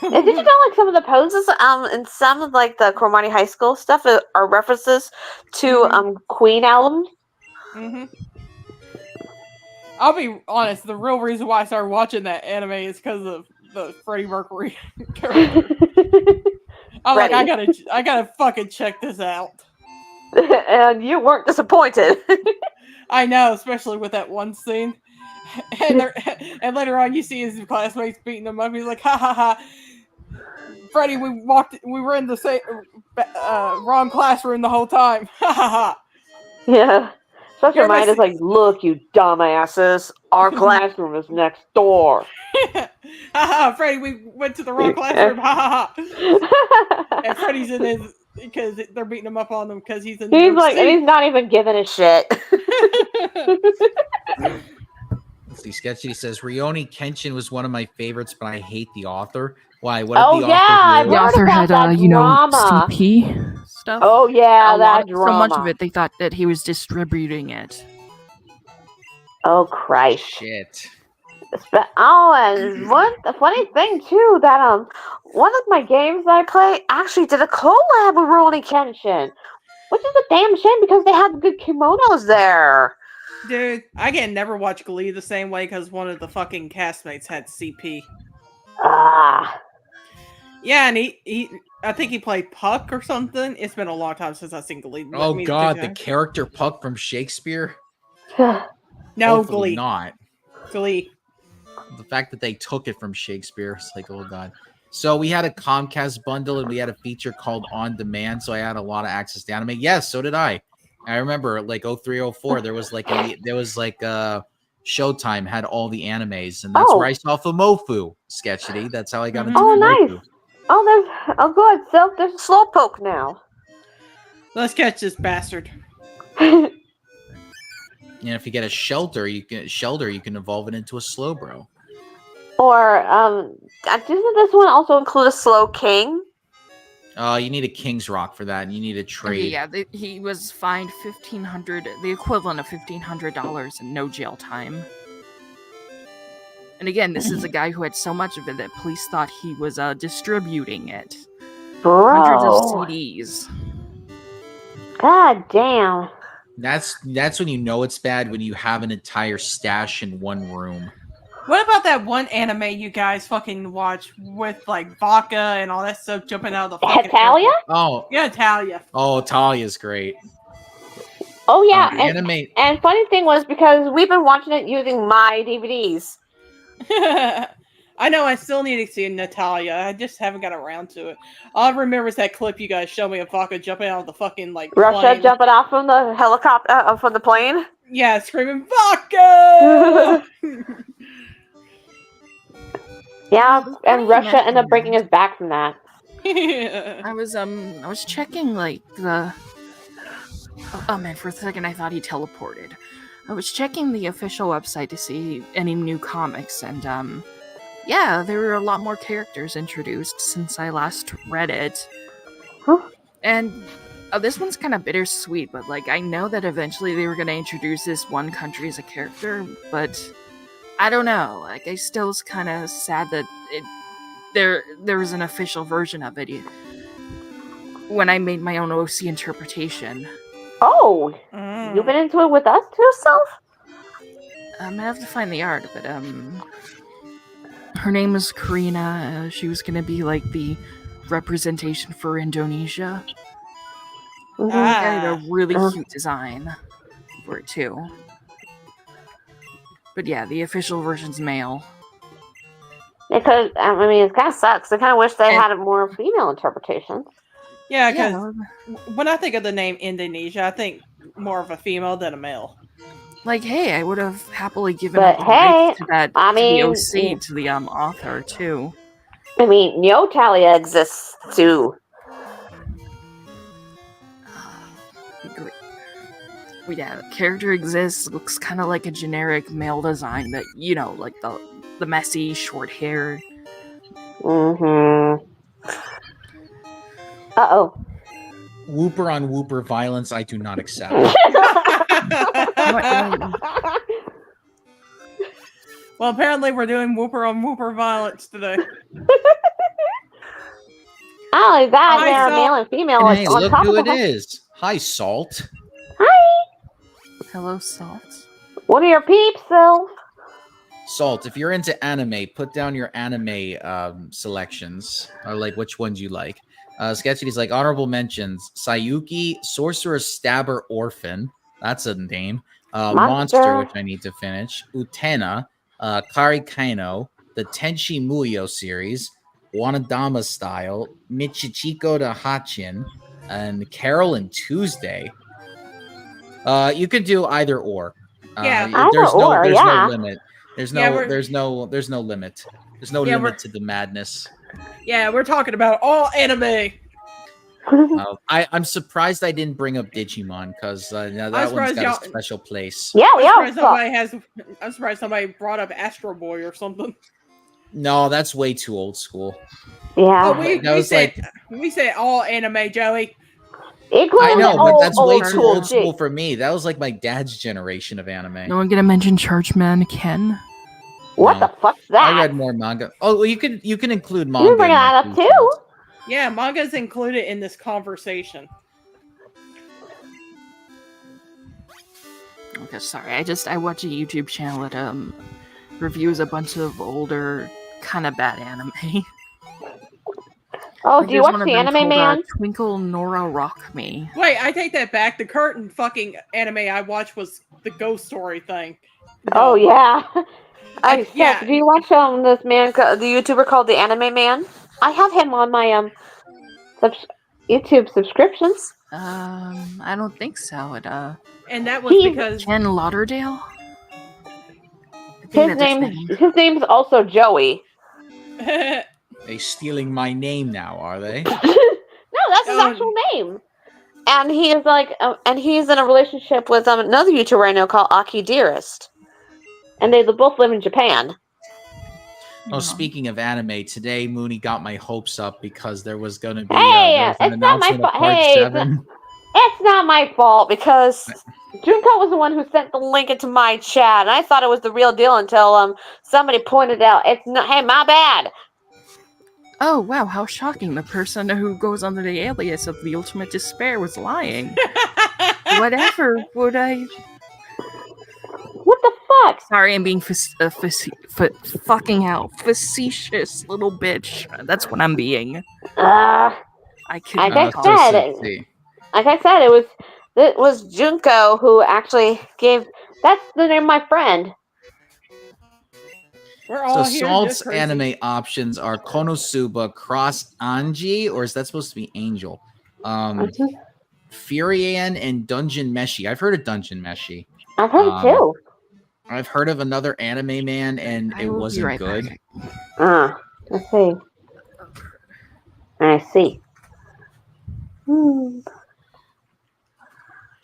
And did you know some of the poses in some of the Cromartie High School stuff are references to Queen albums? Mm-hmm. I'll be honest. The real reason why I started watching that anime is because of the Freddie Mercury character. I'm like, I gotta fucking check this out. And you weren't disappointed. I know, especially with that one scene. And later on, you see his classmates beating him up. He's like, "Ha ha ha, Freddie, we were in the same wrong classroom the whole time. Ha ha ha." Yeah. Such a mind is like, "Look, you dumbasses, our classroom is next door." Ha ha, Freddie, we went to the wrong classroom. Ha ha ha. And Freddie's in his, because they're beating him up on him because he's in. He's like, and he's not even giving a shit. Let's see, Sketchy says Rioni Kenshin was one of my favorites, but I hate the author. Why? What did the author do? The author had, CP stuff. Oh yeah, that drama. So much of it, they thought that he was distributing it. Oh Christ! Shit. And the funny thing too that one of my games that I play actually did a collab with Rurouni Kenshin, which is a damn shame because they had good kimonos there. Dude, I can never watch Glee the same way because one of the fucking castmates had CP. Ah. Yeah, and he I think he played Puck or something. It's been a long time since I've seen Glee. Oh God, the character Puck from Shakespeare. No, Hopefully Glee. not. Glee. The fact that they took it from Shakespeare, it's like, oh God. So we had a Comcast bundle and we had a feature called On Demand. So I had a lot of access to anime. Yes, so did I. I remember like 0304, there was like Showtime had all the animes, and that's where I saw Fumofu Sketchity. That's how I got into Fumofu. Nice. Oh good. So there's a Slowpoke now. Let's catch this bastard. And if you get a shelter, you can evolve it into a Slowbro. Or doesn't this one also include a Slow King? You need a King's Rock for that, and you need a trade. Yeah, he was fined $1,500, the equivalent of $1,500, and no jail time. And again, this is a guy who had so much of it that police thought he was distributing it. Bro. Hundreds of CDs. God damn. That's when you know it's bad, when you have an entire stash in one room. What about that one anime you guys fucking watch with like vodka and all that stuff jumping out of the fucking Hetalia? Oh yeah, Talia. Oh, Talia's great. Oh yeah, anime. And funny thing was, because we've been watching it using my DVDs. I know, I still need to see Natalia. I just haven't got around to it. All I remember is that clip you guys showed me of vodka jumping out of the fucking like Russia plane. Jumping off from the helicopter from the plane. Yeah, screaming vodka. Yeah, and Russia ended up breaking his back from that. I was checking like the. Oh man, for a second I thought he teleported. I was checking the official website to see any new comics, and yeah, there were a lot more characters introduced since I last read it. Huh? And this one's kind of bittersweet, but like I know that eventually they were going to introduce this one country as a character, but I don't know. Like I still was kind of sad that there was an official version of it when I made my own OC interpretation. Oh, you've been into it with us too, Self? I have to find the art, but her name is Karina. She was gonna be like the representation for Indonesia. Mm-hmm. I had a really cute design for it too. But yeah, the official version's male. Because I mean, it kind of sucks. I kind of wish they had a more female interpretation. Yeah, because when I think of the name Indonesia, I think more of a female than a male. Like, hey, I would have happily given up the rights to that, to the OC, to the author, too. I mean, Neotalia exists, too. Yeah, the character exists, looks kind of like a generic male design, but, you know, like the messy, short hair. Mm-hmm. Uh-oh. Whooper on Whooper violence I do not accept. Well, apparently we're doing Whooper on Whooper violence today. Not only that, they're male and female. Hey, look who it is. Hi, Salt. Hi. Hello, Salt. What are your peeps, Sylph? Salt, if you're into anime, put down your anime selections, or like which ones you like. Sketchity's like honorable mentions: Sayuki, Sorcerer, Stabber, Orphan. That's a name. Monster, which I need to finish. Utena, Kari Kaino, the Tenshi Muyo series, Wanadama Style, Michichiko to Hachin, and Carol and Tuesday. You could do either or. Yeah, there's no limit. There's no limit. There's no limit to the madness. Yeah, we're talking about all anime. I'm surprised I didn't bring up Digimon, because that one's got a special place. Yeah, I'm surprised somebody brought up Astro Boy or something. No, that's way too old school. Yeah, we say all anime, Joey. I know, but that's way too old school for me. That was like my dad's generation of anime. No one gonna mention Churchman Ken? What the fuck's that? I read more manga. Oh, well, you can include manga. You bring that up too. Yeah, manga's included in this conversation. Okay, sorry. I watch a YouTube channel that reviews a bunch of older, kind of bad anime. Oh, Like, do you there's watch one of the them Anime called, Man? Twinkle Nora Rock Me. Wait, I take that back. The current fucking anime I watched was the Ghost Story thing. Oh No. yeah. I yeah. Seth, do you watch this man, the YouTuber called the Anime Man? I have him on my YouTube subscriptions. I don't think so. And that was He's because Ken Lauderdale. I think his that's his name. name. His name's also Joey. They stealing my name now, are they? No, that's his actual name. And he is and he's in a relationship with another YouTuber I know called Aki Dearest, and they both live in Japan. Oh, speaking of anime, today Mooney got my hopes up because there was going to be Hey, an it's not my announcement of fault. part Hey, 7. it's not my fault because Junko was the one who sent the link into my chat, and I thought it was the real deal until somebody pointed out it's not. Hey, my bad. Oh, wow, how shocking. The person who goes under the alias of the Ultimate Despair was lying. Whatever would I... What the fuck? Sorry, I'm being fucking hell, facetious little bitch. That's what I'm being. I can like I said, it was Junko who actually gave. That's the name of my friend. We're all so here Salt's anime options are Konosuba, Cross Anji, or is that supposed to be Angel? Furian and Dungeon Meshi. I've heard of Dungeon Meshi. I've heard it too. I've heard of another anime man, and it wasn't good. Let's see. I see.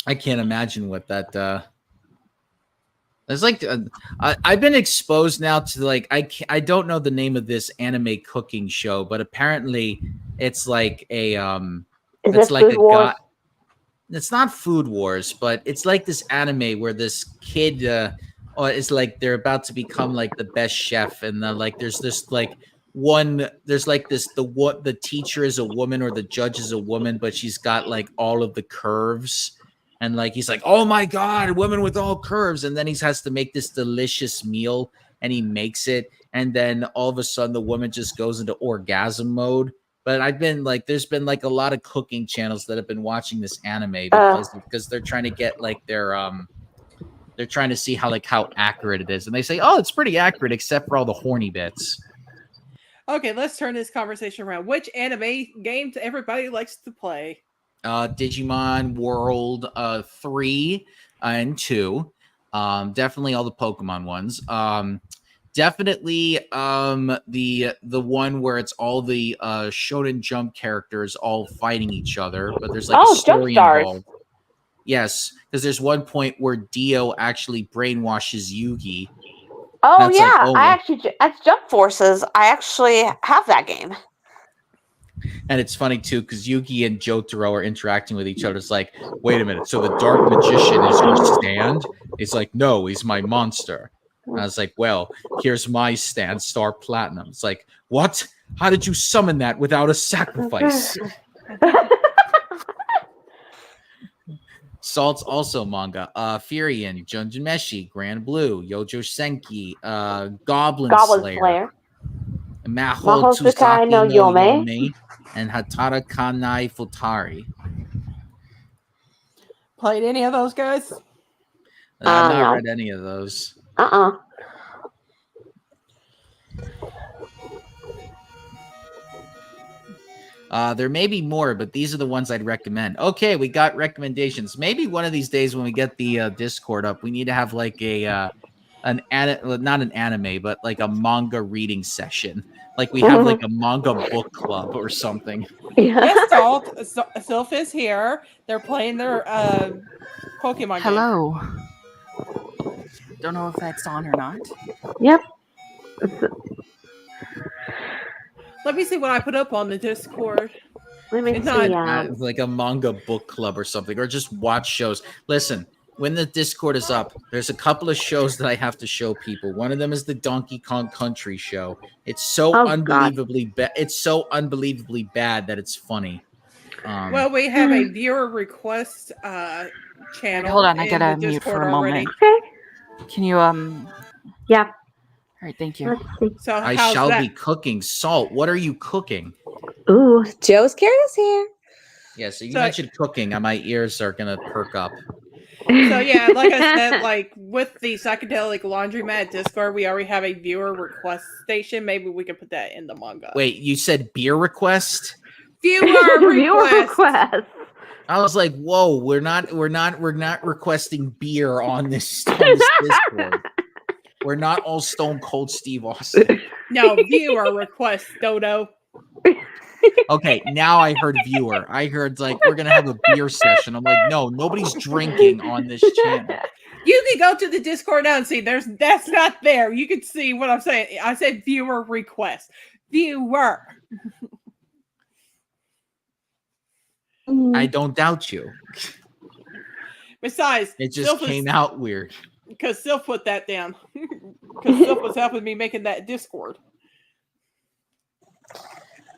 I can't imagine what that. It's like I've been exposed now to like I don't know the name of this anime cooking show, but apparently it's like a it's like a guy. It's not Food Wars, but it's like this anime where this kid is like they're about to become like the best chef, and like there's this like the teacher is a woman or the judge is a woman, but she's got like all of the curves. And like he's like, oh my god, a woman with all curves, and then he has to make this delicious meal, and he makes it, and then all of a sudden the woman just goes into orgasm mode. But I've been like, there's been like a lot of cooking channels that have been watching this anime because they're trying to get like they're trying to see how accurate it is, and they say, oh, it's pretty accurate except for all the horny bits. Okay, let's turn this conversation around. Which anime games everybody likes to play? Digimon World 3 and 2. Definitely all the Pokemon ones. Definitely the one where it's all the Shonen Jump characters all fighting each other, but there's like a story involved. Yes, because there's one point where Dio actually brainwashes Yugi. Oh, that's yeah, that's Jump Forces. I actually have that game. And it's funny too because Yugi and Jotaro are interacting with each other. It's like, wait a minute, so the Dark Magician is your stand? It's like, no, he's my monster. And I was like, well, here's my stand, Star Platinum. It's like, what? How did you summon that without a sacrifice? Salt's also manga. Furian, Junjin Meshi, Grand Blue, Yojo Senki, Goblin Slayer. Mahou Tsukai no Yome, and Hatara Kanai Futari. Played any of those guys? I've not read any of those. There may be more, but these are the ones I'd recommend. Okay, we got recommendations. Maybe one of these days when we get the Discord up, we need to have like not an anime, but like a manga reading session. Like we have like a manga book club or something. Yes, Sylph is here. They're playing their Pokemon Hello. Game. Don't know if that's on or not. Yep. Let me see what I put up on the Discord. Let me see. Like a manga book club or something, or just watch shows. Listen, when the Discord is up, there's a couple of shows that I have to show people. One of them is the Donkey Kong Country show. It's so unbelievably bad. It's so unbelievably bad that it's funny. Well, we have a viewer request channel. Hold on, I gotta mute for a moment. Okay. Can you Yeah. All right, thank you. So I shall be cooking. Salt, what are you cooking? Ooh, Joe's curious here. Yeah, so you mentioned cooking, and my ears are gonna perk up. So yeah, like I said, like with the Psychedelic Laundromat Discord, we already have a viewer request station. Maybe we can put that in the manga. Wait, you said beer request? Viewer request. I was like, whoa, we're not requesting beer on this Discord. We're not all Stone Cold Steve Austin. No, viewer request, Dodo. Okay, now I heard viewer. I heard like we're gonna have a beer session. I'm like, no, nobody's drinking on this channel. You can go to the Discord now and see. That's not there. You can see what I'm saying. I said viewer request. Viewer. I don't doubt you. Besides, it just came out weird. Because Sylph put that down. Because Sylph was helping me making that Discord.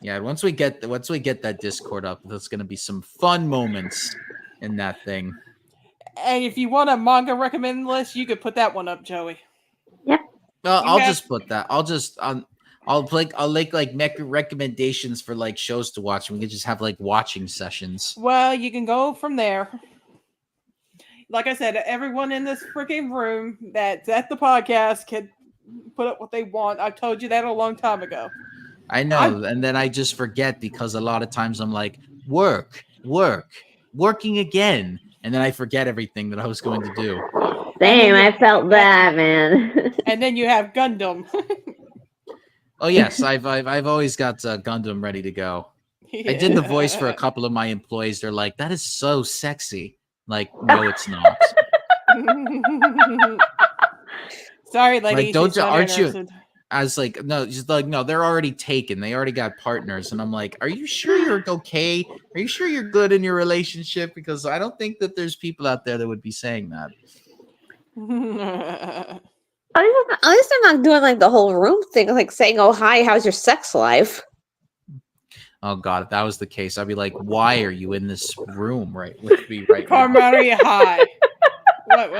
Yeah, once we get that Discord up, there's gonna be some fun moments in that thing. And if you want a manga recommend list, you could put that one up, Joey. Yep. I'll just put that. I'll make like recommendations for like shows to watch, and we can just have like watching sessions. Well, you can go from there. Like I said, everyone in this freaking room that's at the podcast can put up what they want. I told you that a long time ago. I know, and then I just forget because a lot of times I'm like, working again, and then I forget everything that I was going to do. Same, I felt that, man. And then you have Gundam. Oh yes, I've always got Gundam ready to go. Yeah. I did the voice for a couple of my employees. They're like, "That is so sexy." Like, no, it's not. Sorry, lady. Like, aren't you? I was like, no, just like, no, they're already taken. They already got partners. And I'm like, are you sure you're okay? Are you sure you're good in your relationship? Because I don't think that there's people out there that would be saying that. At least they're not doing like the whole room thing, like saying, "Oh, hi, how's your sex life?" Oh God, if that was the case, I'd be like, why are you in this room with me right now? Carmari, hi.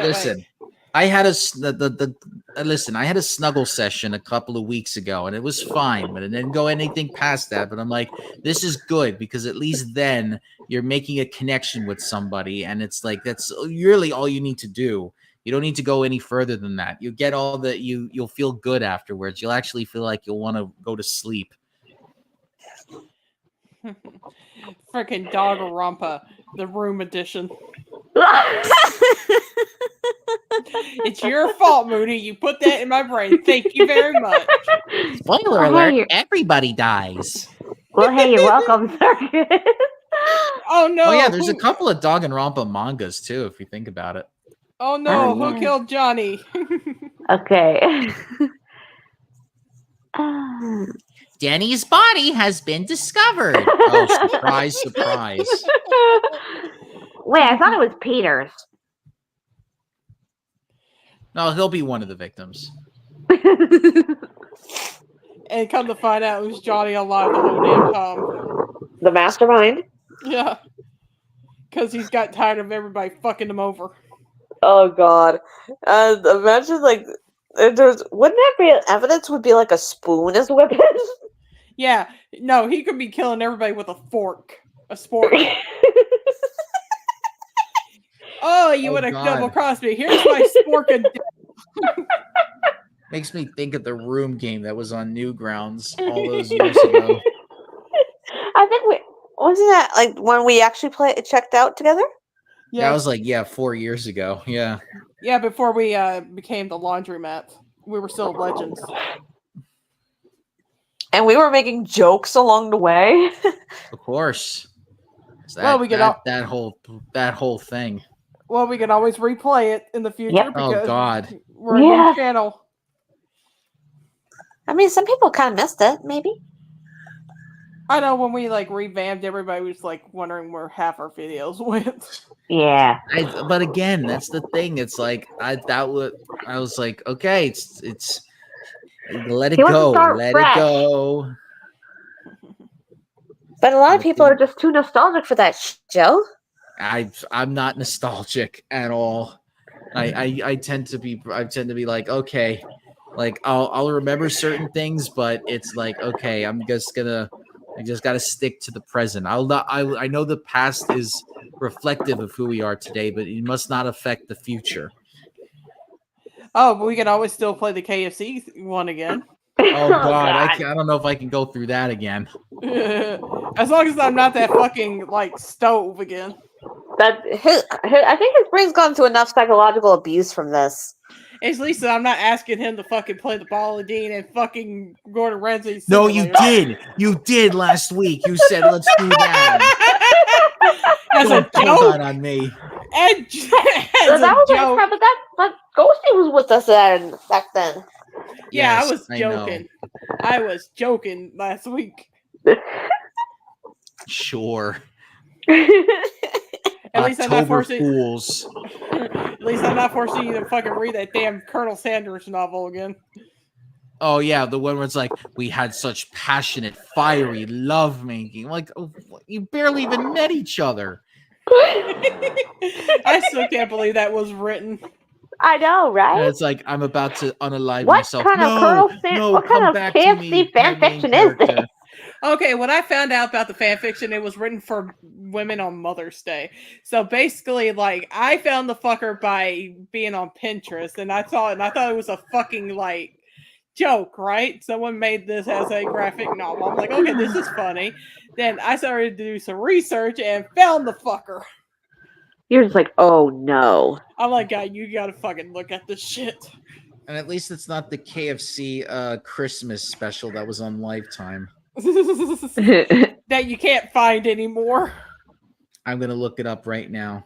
Listen. I had a I had a snuggle session a couple of weeks ago, and it was fine, but it didn't go anything past that. But I'm like, this is good because at least then you're making a connection with somebody, and it's like that's really all you need to do. You don't need to go any further than that. You get all that you'll feel good afterwards. You'll actually feel like you'll want to go to sleep. Freaking Doggerumpa, the room edition. It's your fault, Moody. You put that in my brain. Thank you very much. Spoiler alert, everybody dies. Well, hey, you're welcome, sir. Oh, no. Oh, yeah, there's a couple of Danganronpa mangas, too, if you think about it. Oh, no. Who killed Johnny? Okay. Denny's body has been discovered. Oh, surprise, surprise. Wait, I thought it was Peter's. No, he'll be one of the victims. And come to find out it was Johnny alive the whole damn time. The mastermind? Yeah. Because he's got tired of everybody fucking him over. Oh, God. Imagine, like, wouldn't that be evidence would be like a spoon as weapon? Yeah. No, he could be killing everybody with a fork. A spork. Oh, you would have double-crossed me. Here's my spork and Makes me think of the Room game that was on Newgrounds all those years ago. I think wasn't that like when we actually checked out together? Yeah, that was like 4 years ago. Yeah. Yeah, before we became the laundromat, we were still legends. And we were making jokes along the way. Of course. We get that whole thing. Well, we can always replay it in the future because oh God, we're a new channel. I mean, some people kind of missed it, maybe. I know when we like revamped, everybody was like wondering where half our videos went. Yeah, but again, that's the thing. It's like I was like, okay, it's let it go, let it go. But a lot of people are just too nostalgic for that, Joe. I'm not nostalgic at all. I tend to be like, okay, like I'll remember certain things, but it's like, okay, I'm just gonna You just got to stick to the present. I know the past is reflective of who we are today, but it must not affect the future. Oh, but we can always still play the KFC one again. Oh God, I don't know if I can go through that again. As long as I'm not that fucking like stove again. I think his brain's gone through enough psychological abuse from this. At least I'm not asking him to fucking play the Ball Dean and fucking Gordon Ramsay. No, you did. You did last week. You said, let's do that. Don't pull that on me. And that was joke. But Ghosty was with us back then. Yeah, yes, I was joking. I was joking last week. Sure. At least I'm not forcing fools. At least I'm not forcing you to fucking read that damn Colonel Sanders novel again. Oh yeah, the one where it's like we had such passionate, fiery love making. Like you barely even met each other. I still can't believe that was written. I know, right? And it's like I'm about to unalive what myself. Kind of Colonel what kind of KFC fanfiction is this? Okay, when I found out about the fanfiction, it was written for women on Mother's Day. So basically, like, I found the fucker by being on Pinterest, and I thought it was a fucking, like, joke, right? Someone made this as a graphic novel. I'm like, okay, this is funny. Then I started to do some research and found the fucker. You're just like, oh no. I'm like, God, you gotta fucking look at this shit. And at least it's not the KFC Christmas special that was on Lifetime. That you can't find anymore. I'm gonna look it up right now.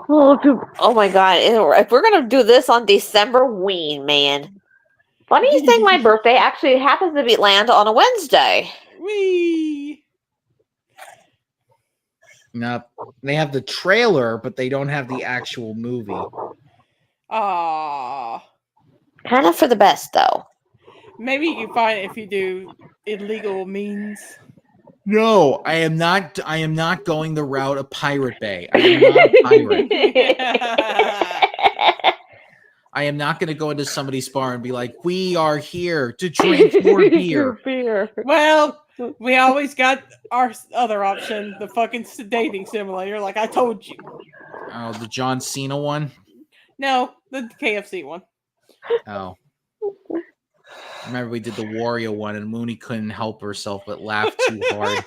Oh my God! If we're gonna do this on December ween, man. Funny thing, my birthday actually happens to land on a Wednesday. Wee. No, they have the trailer, but they don't have the actual movie. Ah. Kind of for the best, though. Maybe you can find it if you do illegal means. No, I am not. I am not going the route of Pirate Bay. I am not a pirate. I am not going to go into somebody's bar and be like, "We are here to drink more beer." Well, we always got our other option, the fucking dating simulator. Like I told you. Oh, the John Cena one? No, the KFC one. Oh. Remember we did the Wario one and Mooney couldn't help herself but laugh too hard.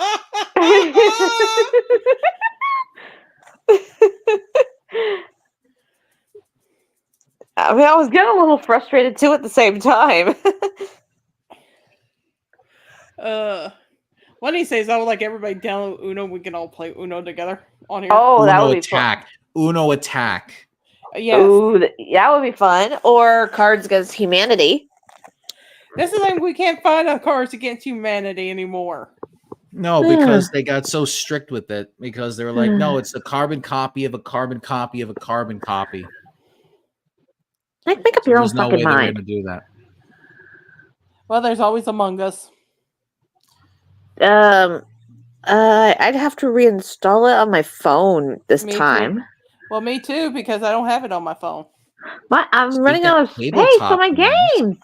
I mean, I was getting a little frustrated too at the same time. What he says, I would like everybody download Uno. We can all play Uno together on here. Oh, that would be Attack. Fun. Uno Attack. Yes. Ooh, that would be fun. Or Cards Against Humanity. This is like we can't find our Cards Against Humanity anymore. No, because they got so strict with it. Because they were like, no, it's a carbon copy of a carbon copy of a carbon copy. Like, make up your own fucking mind. There's no way they're going to do that. Well, there's always Among Us. I'd have to reinstall it on my phone this time. Too. Well, me too, because I don't have it on my phone. What? I'm running out of space on my games.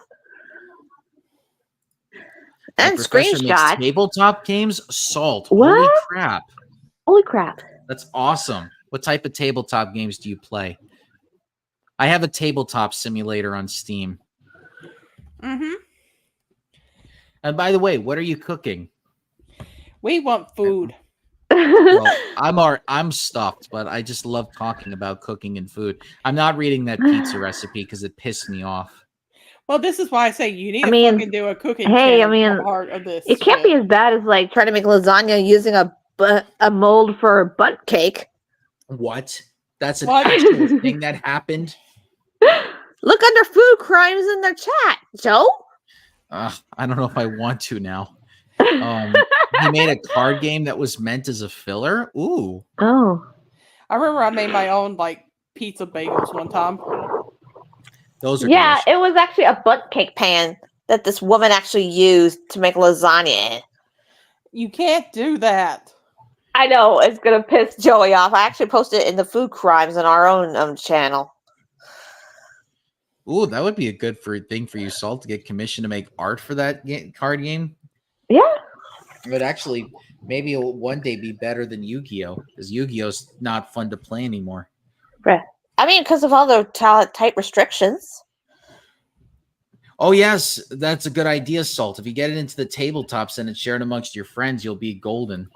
And screenshot. Tabletop games, Salt. What? Holy crap! Holy crap! That's awesome. What type of tabletop games do you play? I have a tabletop simulator on Steam. Mm-hmm. And by the way, what are you cooking? We want food. Well, I'm stuffed, but I just love talking about cooking and food. I'm not reading that pizza recipe because it pissed me off. Well, this is why I say you need to fucking do a cooking. Hey, I mean, part of this. It can't be as bad as like trying to make lasagna using a mold for a butt cake. What? That's an actual thing that happened. Look under food crimes in their chat, Joe. I don't know if I want to now. He made a card game that was meant as a filler. Ooh. Oh. I remember I made my own like pizza bagels one time. Those are delicious. It was actually a butt cake pan that this woman actually used to make lasagna in. You can't do that. I know, it's gonna piss Joey off. I actually posted it in the food crimes on our own channel. Ooh, that would be a good thing for you, Salt, to get commissioned to make art for that card game. Yeah. It would actually maybe one day be better than Yu-Gi-Oh! Because Yu-Gi-Oh's not fun to play anymore. Right. I mean, because of all the tight restrictions. Oh, yes. That's a good idea, Salt. If you get it into the tabletops and it's shared amongst your friends, you'll be golden.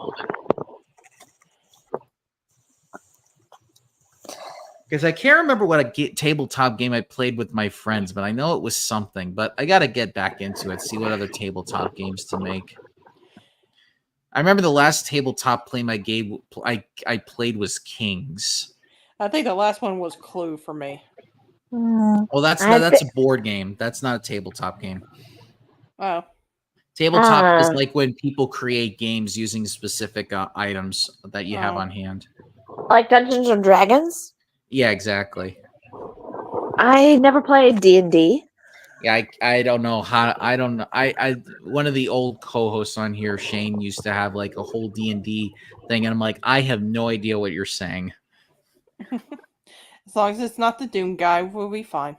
Because I can't remember what a tabletop game I played with my friends, but I know it was something. But I got to get back into it, see what other tabletop games to make. I remember the last tabletop game I played was Kings. I think the last one was Clue for me. Well, that's a board game. That's not a tabletop game. Oh. Tabletop is like when people create games using specific items that you have on hand. Like Dungeons and Dragons? Yeah, exactly. I never played D&D. Yeah, I don't know how. I don't know. I one of the old co-hosts on here, Shane, used to have like a whole D&D thing, and I'm like, I have no idea what you're saying. As long as it's not the Doom guy, we'll be fine.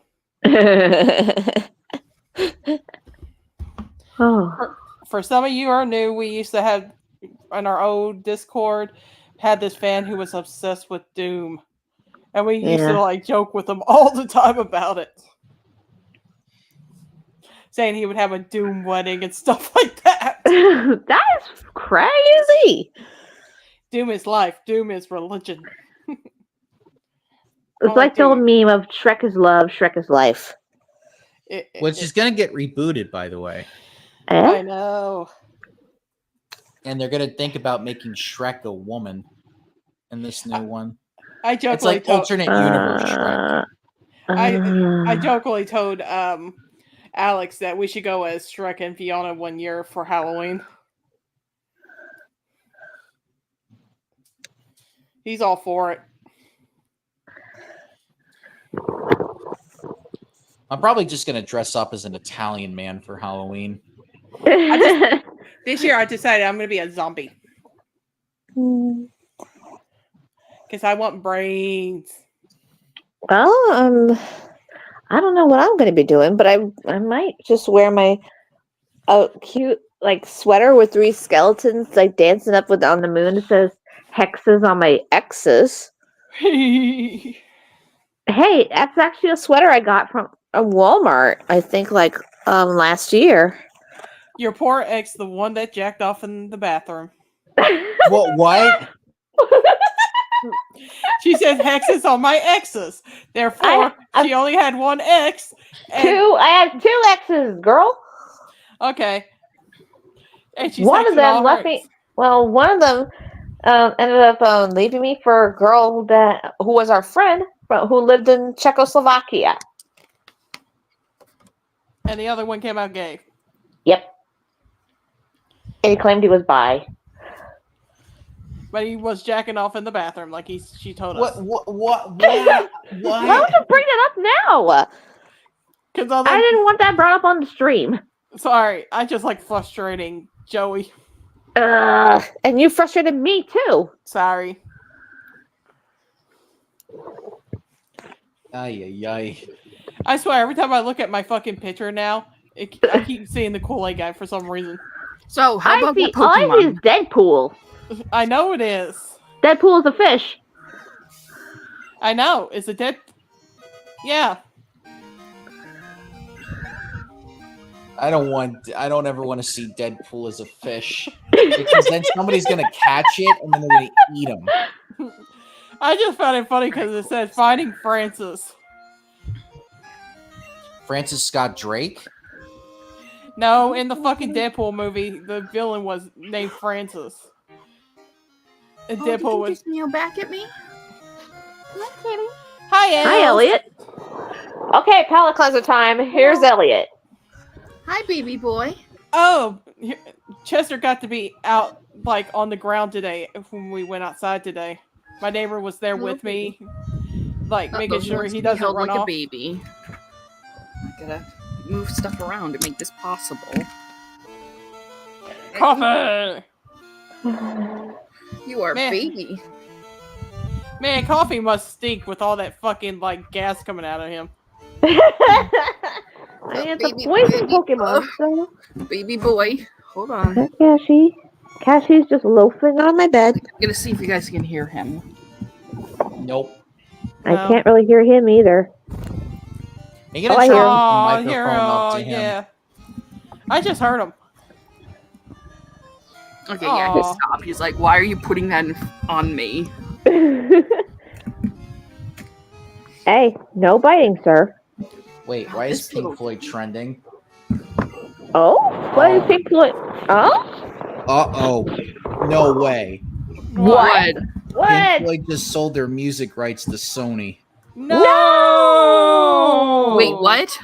For some of you who are new, we used to have on our old Discord had this fan who was obsessed with Doom, and we used to like joke with him all the time about it, saying he would have a Doom wedding and stuff like that. That is crazy. Doom is life. Doom is religion. It's like the old meme of Shrek is love, Shrek is life. Which is going to get rebooted, by the way. I know. And they're going to think about making Shrek a woman in this new one. It's like alternate universe Shrek. I jokingly told Alex that we should go as Shrek and Fiona one year for Halloween. He's all for it. I'm probably just going to dress up as an Italian man for Halloween. This year I decided I'm going to be a zombie. Because I want brains. Well, I don't know what I'm going to be doing, but I might just wear my cute like sweater with 3 skeletons like dancing up on the moon. It says hexes on my X's. Hey, that's actually a sweater I got from Walmart, I think, like last year. Your poor ex, the one that jacked off in the bathroom. What? She says hexes on my exes. Therefore, she only had one ex. I have 2 exes, girl. Okay. And she's one of them left me. Well, one of them ended up leaving me for a girl who was our friend, who lived in Czechoslovakia. And the other one came out gay. Yep. And he claimed he was bi. But he was jacking off in the bathroom, like she told us. What? Why would you bring it up now? Because I didn't want that brought up on the stream. Sorry, I just like frustrating Joey. And you frustrated me too. Sorry. Ay. I swear, every time I look at my fucking picture now, I keep seeing the Kool-Aid guy for some reason. So, how about the Pokemon? All I see is Deadpool. I know it is. Deadpool is a fish. I know. It's a dead... Yeah. I don't ever want to see Deadpool as a fish. Because then somebody's going to catch it and then they're going to eat him. I just found it funny because it said Finding Francis. Francis Scott Drake? No, in the fucking Deadpool movie, the villain was named Francis. And Deadpool was... Just kneel back at me? Hi, Elliot. Okay, palate cleanser time. Here's Elliot. Hi, baby boy. Oh, Chester got to be out, like, on the ground today when we went outside today. My neighbor was there with me, like, making sure he doesn't run like off. A baby. I gotta move stuff around to make this possible. Coffee! You are baby. Man, coffee must stink with all that fucking, like, gas coming out of him. It's a poison Pokemon, so... Baby boy. Hold on. Takashi. Cashew's just loafing on my bed. I'm gonna see if you guys can hear him. Nope. I can't really hear him either. You gonna try the here, microphone up to him? yeah. I just heard him. Okay, yeah, just stop. He's like, why are you putting that on me? Hey, no biting, sir. Wait, why is Pink Floyd trending? Oh? What is Pink Floyd? Oh? Uh-oh. No way. What? Pink Floyd just sold their music rights to Sony. No! Wait, what?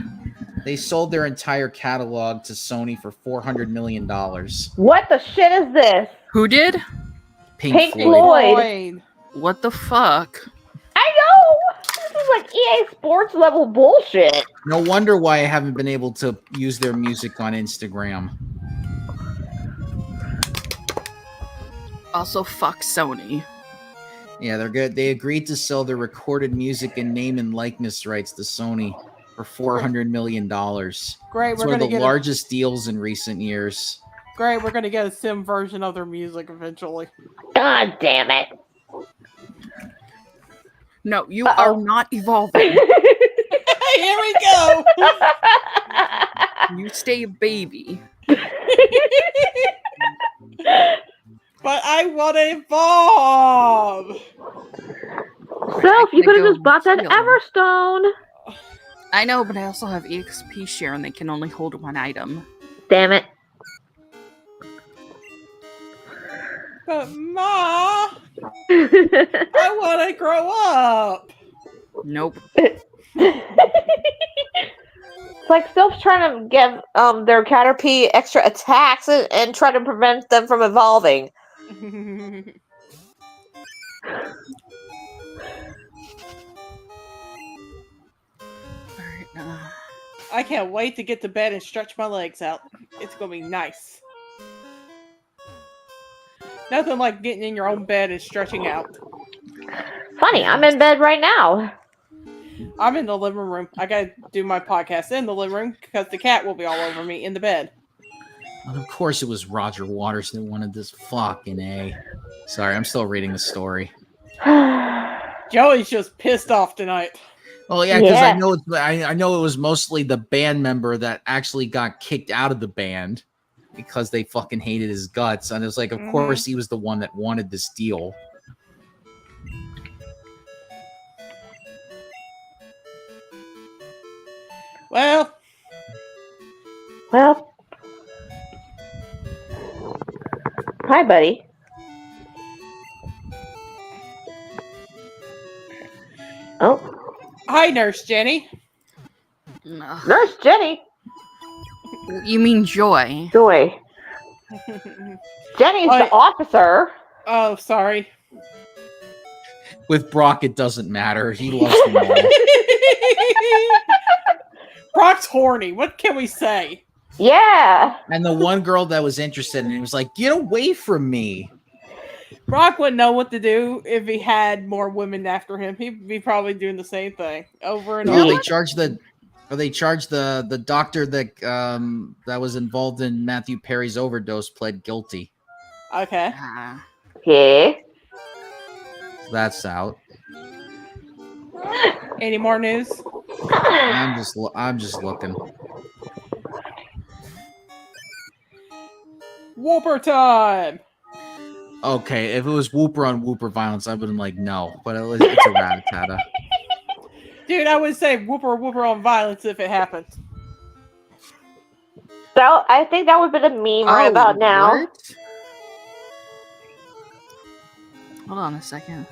They sold their entire catalog to Sony for $400 million. What the shit is this? Who did? Pink Floyd. What the fuck? I know! This is like EA Sports level bullshit. No wonder why I haven't been able to use their music on Instagram. Also, fuck Sony. Yeah, they're good. They agreed to sell their recorded music and name and likeness rights to Sony for $400 million. Great, it's we're one of gonna the get largest deals in recent years. Great, we're gonna get a sim version of their music eventually. God damn it. No, you are not evolving. Here we go. You stay a baby. But I want to evolve. Self, you could have just bought that Everstone. I know, but I also have EXP share and they can only hold one item. Damn it. But Ma, I want to grow up. Nope. It's like Self's trying to give their Caterpie extra attacks and try to prevent them from evolving. I can't wait to get to bed and stretch my legs out. It's gonna be nice. Nothing like getting in your own bed and stretching out. Funny, I'm in bed right now. I'm in the living room. I gotta do my podcast in the living room because the cat will be all over me in the bed. And of course it was Roger Waters that wanted this fucking A. Sorry, I'm still reading the story. Joey's just pissed off tonight. Well, yeah, because I know it was mostly the band member that actually got kicked out of the band because they fucking hated his guts. And it was like, of course he was the one that wanted this deal. Well. Hi, buddy. Oh. Hi, Nurse Jenny. No. Nurse Jenny? You mean Joy? Joy. Jenny's the officer. Oh, sorry. With Brock, it doesn't matter. He loves them all. Brock's horny. What can we say? Yeah. And the one girl that was interested in it was like, get away from me. Brock wouldn't know what to do if he had more women after him. He'd be probably doing the same thing over and over. They charged the doctor that was involved in Matthew Perry's overdose pled guilty. Okay. Yeah. So that's out. Any more news? I'm just looking. Whooper time. Okay, if it was Whooper on Whooper violence, I would have been like, no. But it's a rat-a-tata. Dude, I would say Whooper on violence if it happened. So I think that would be the meme right about now. What? Hold on a second.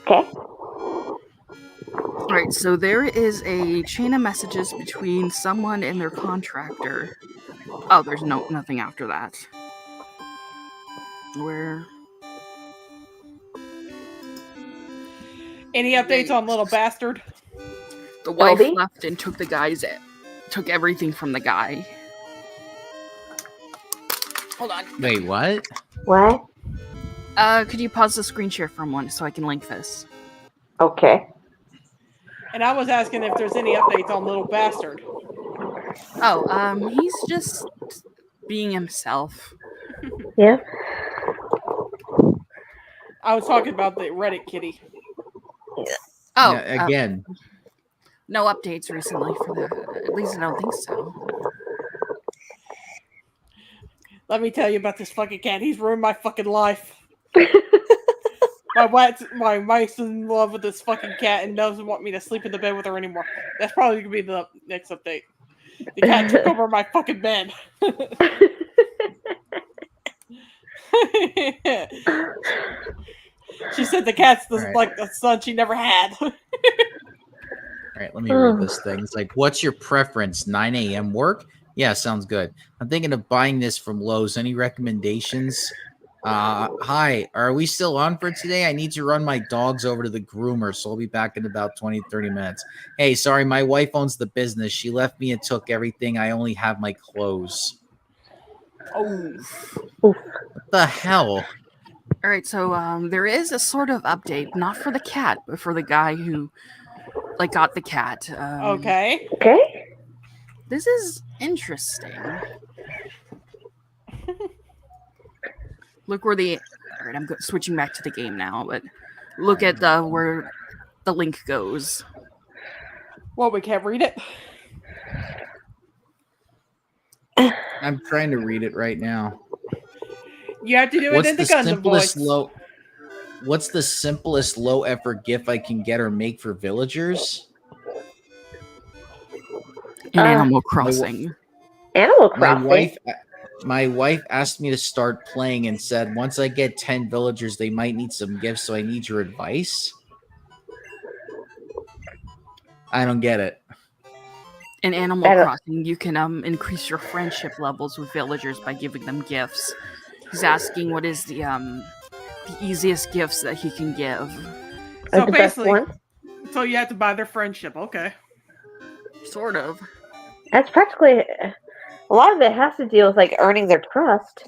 Okay. Alright, so there is a chain of messages between someone and their contractor. Oh, there's nothing after that. Where? Any updates on Little Bastard? The wife left and took everything from the guy. Hold on. Wait, what? What? Could you pause the screen share for a moment so I can link this? Okay. And I was asking if there's any updates on Little Bastard. Oh, he's just being himself. Yeah. I was talking about the Reddit kitty. Oh, yeah, again. No updates recently for that. At least I don't think so. Let me tell you about this fucking cat. He's ruined my fucking life. My wife's in love with this fucking cat and doesn't want me to sleep in the bed with her anymore. That's probably gonna be the next update. The cat took over my fucking bed. She said the cat's like the son she never had. All right, let me read this thing. It's like, what's your preference? 9 a.m. work? Yeah, sounds good. I'm thinking of buying this from Lowe's. Any recommendations? Hi, are we still on for today? I need to run my dogs over to the groomer, so I'll be back in about 20-30 minutes. Hey, sorry, my wife owns the business. She left me and took everything. I only have my clothes. Oh. Oof. What the hell? All right, so there is a sort of update, not for the cat, but for the guy who got the cat. Okay. Okay. This is interesting. Look where the... All right, I'm switching back to the game now, but look at where the link goes. Well, we can't read it. I'm trying to read it right now. You have to do it in the Gundam voice. What's the simplest low effort GIF I can get or make for villagers? In Animal Crossing. Animal Crossing. My wife asked me to start playing and said, once I get 10 villagers, they might need some gifts, so I need your advice. I don't get it. In Animal Crossing, you can increase your friendship levels with villagers by giving them gifts. He's asking what is the easiest gifts that he can give. So basically, so you have to buy their friendship. Okay. Sort of. That's practically... A lot of it has to deal with, like, earning their trust.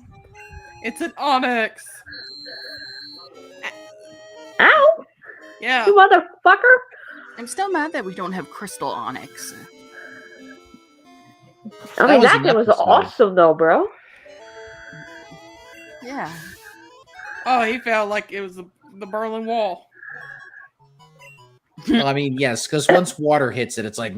It's an onyx. Ow! Yeah. You motherfucker! I'm still mad that we don't have crystal onyx. I mean, that game was awesome, though, bro. Yeah. Oh, he felt like it was the Berlin Wall. Well, I mean, yes, because once water hits it, it's like...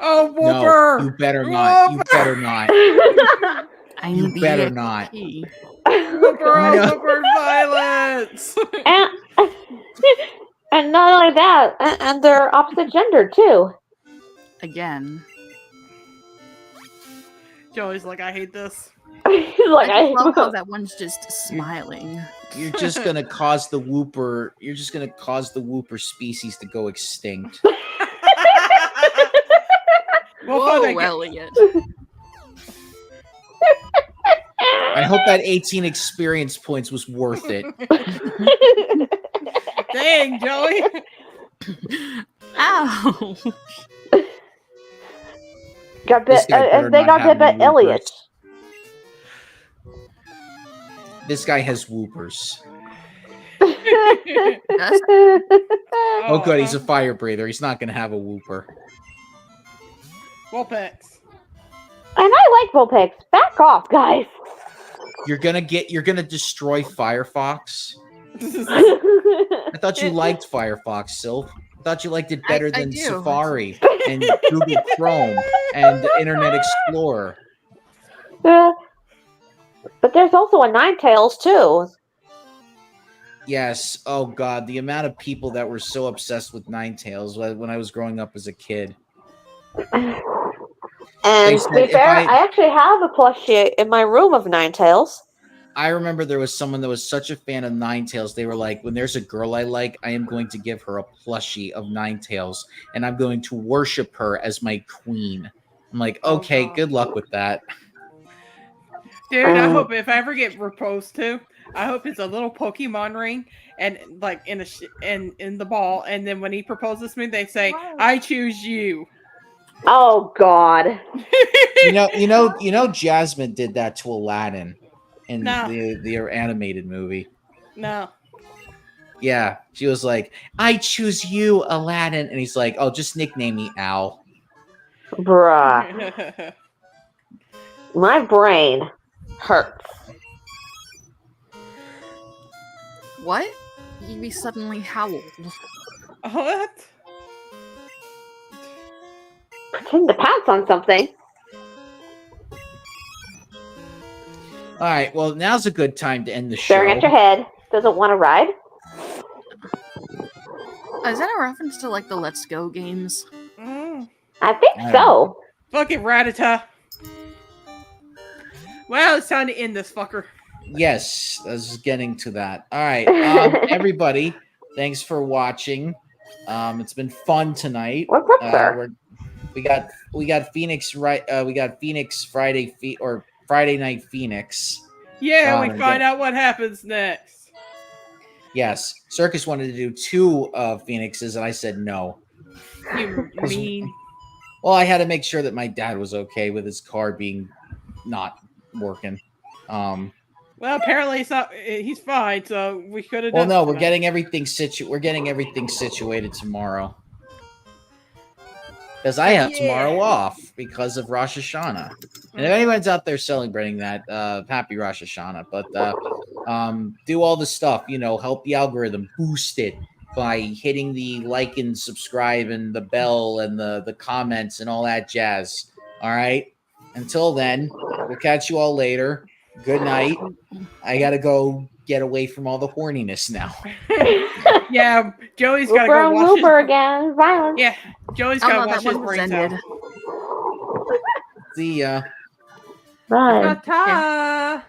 Oh, Whooper! No, you better not. You better not. You better not. Whooper violence! And not only that, and they're opposite gender, too. Again. Joey's like, I hate this. Like, I love how that one's just smiling. You're just gonna cause the Whooper. You're just gonna cause the Whooper species to go extinct. Whoa, Elliot. I hope that 18 experience points was worth it. Dang, Joey. Ow. Got bit. They got bit by Elliot. This guy has whoopers. Oh, good. He's a fire breather. He's not going to have a whooper. Vulpix. And I like Vulpix. Back off, guys. You're gonna destroy Firefox. I thought you liked Firefox, Sylph. I thought you liked it better than Safari and Google Chrome and Internet Explorer. But there's also a Ninetales too. Yes. Oh God, the amount of people that were so obsessed with Ninetales when I was growing up as a kid. And to be fair, I actually have a plushie in my room of Ninetales. I remember there was someone that was such a fan of Ninetales. They were like, when there's a girl I like, I am going to give her a plushie of Ninetales, and I'm going to worship her as my queen. I'm like, okay, good luck with that. Dude, I hope if I ever get proposed to, I hope it's a little Pokemon ring and like in the ball, and then when he proposes to me, they say, "I choose you." Oh God! You know, Jasmine did that to Aladdin in the animated movie. No. Yeah, she was like, "I choose you, Aladdin," and he's like, "Oh, just nickname me Al." Bruh. My brain hurts. What? You suddenly howled. What? Pretend to pounce on something. All right, well, now's a good time to end the show. Staring at your head. Doesn't want to ride. Is that a reference to like the Let's Go games? I think so. Fucking Rattata. Well, it's time to end this fucker. Yes, I was getting to that. All right, everybody, thanks for watching. It's been fun tonight. What's up, sir? We got Phoenix right. We got Phoenix Friday or Friday Night Phoenix. Yeah, we find out what happens next. Yes, Circus wanted to do 2 Phoenixes, and I said no. You mean? Well, I had to make sure that my dad was okay with his car being not working. Well, apparently he's not. He's fine, so we could have. Well, no, we're getting everything situated tomorrow. Because I have tomorrow off because of Rosh Hashanah. And if anyone's out there celebrating that, happy Rosh Hashanah. But do all the stuff, help the algorithm, boost it by hitting the like and subscribe and the bell and the comments and all that jazz. All right? Until then, we'll catch you all later. Good night. I got to go get away from all the horniness now. Yeah, Joey's got to go wash his... again. Violence. Yeah, Joey's got to wash his brains out. See ya. Bye. Ta-ta.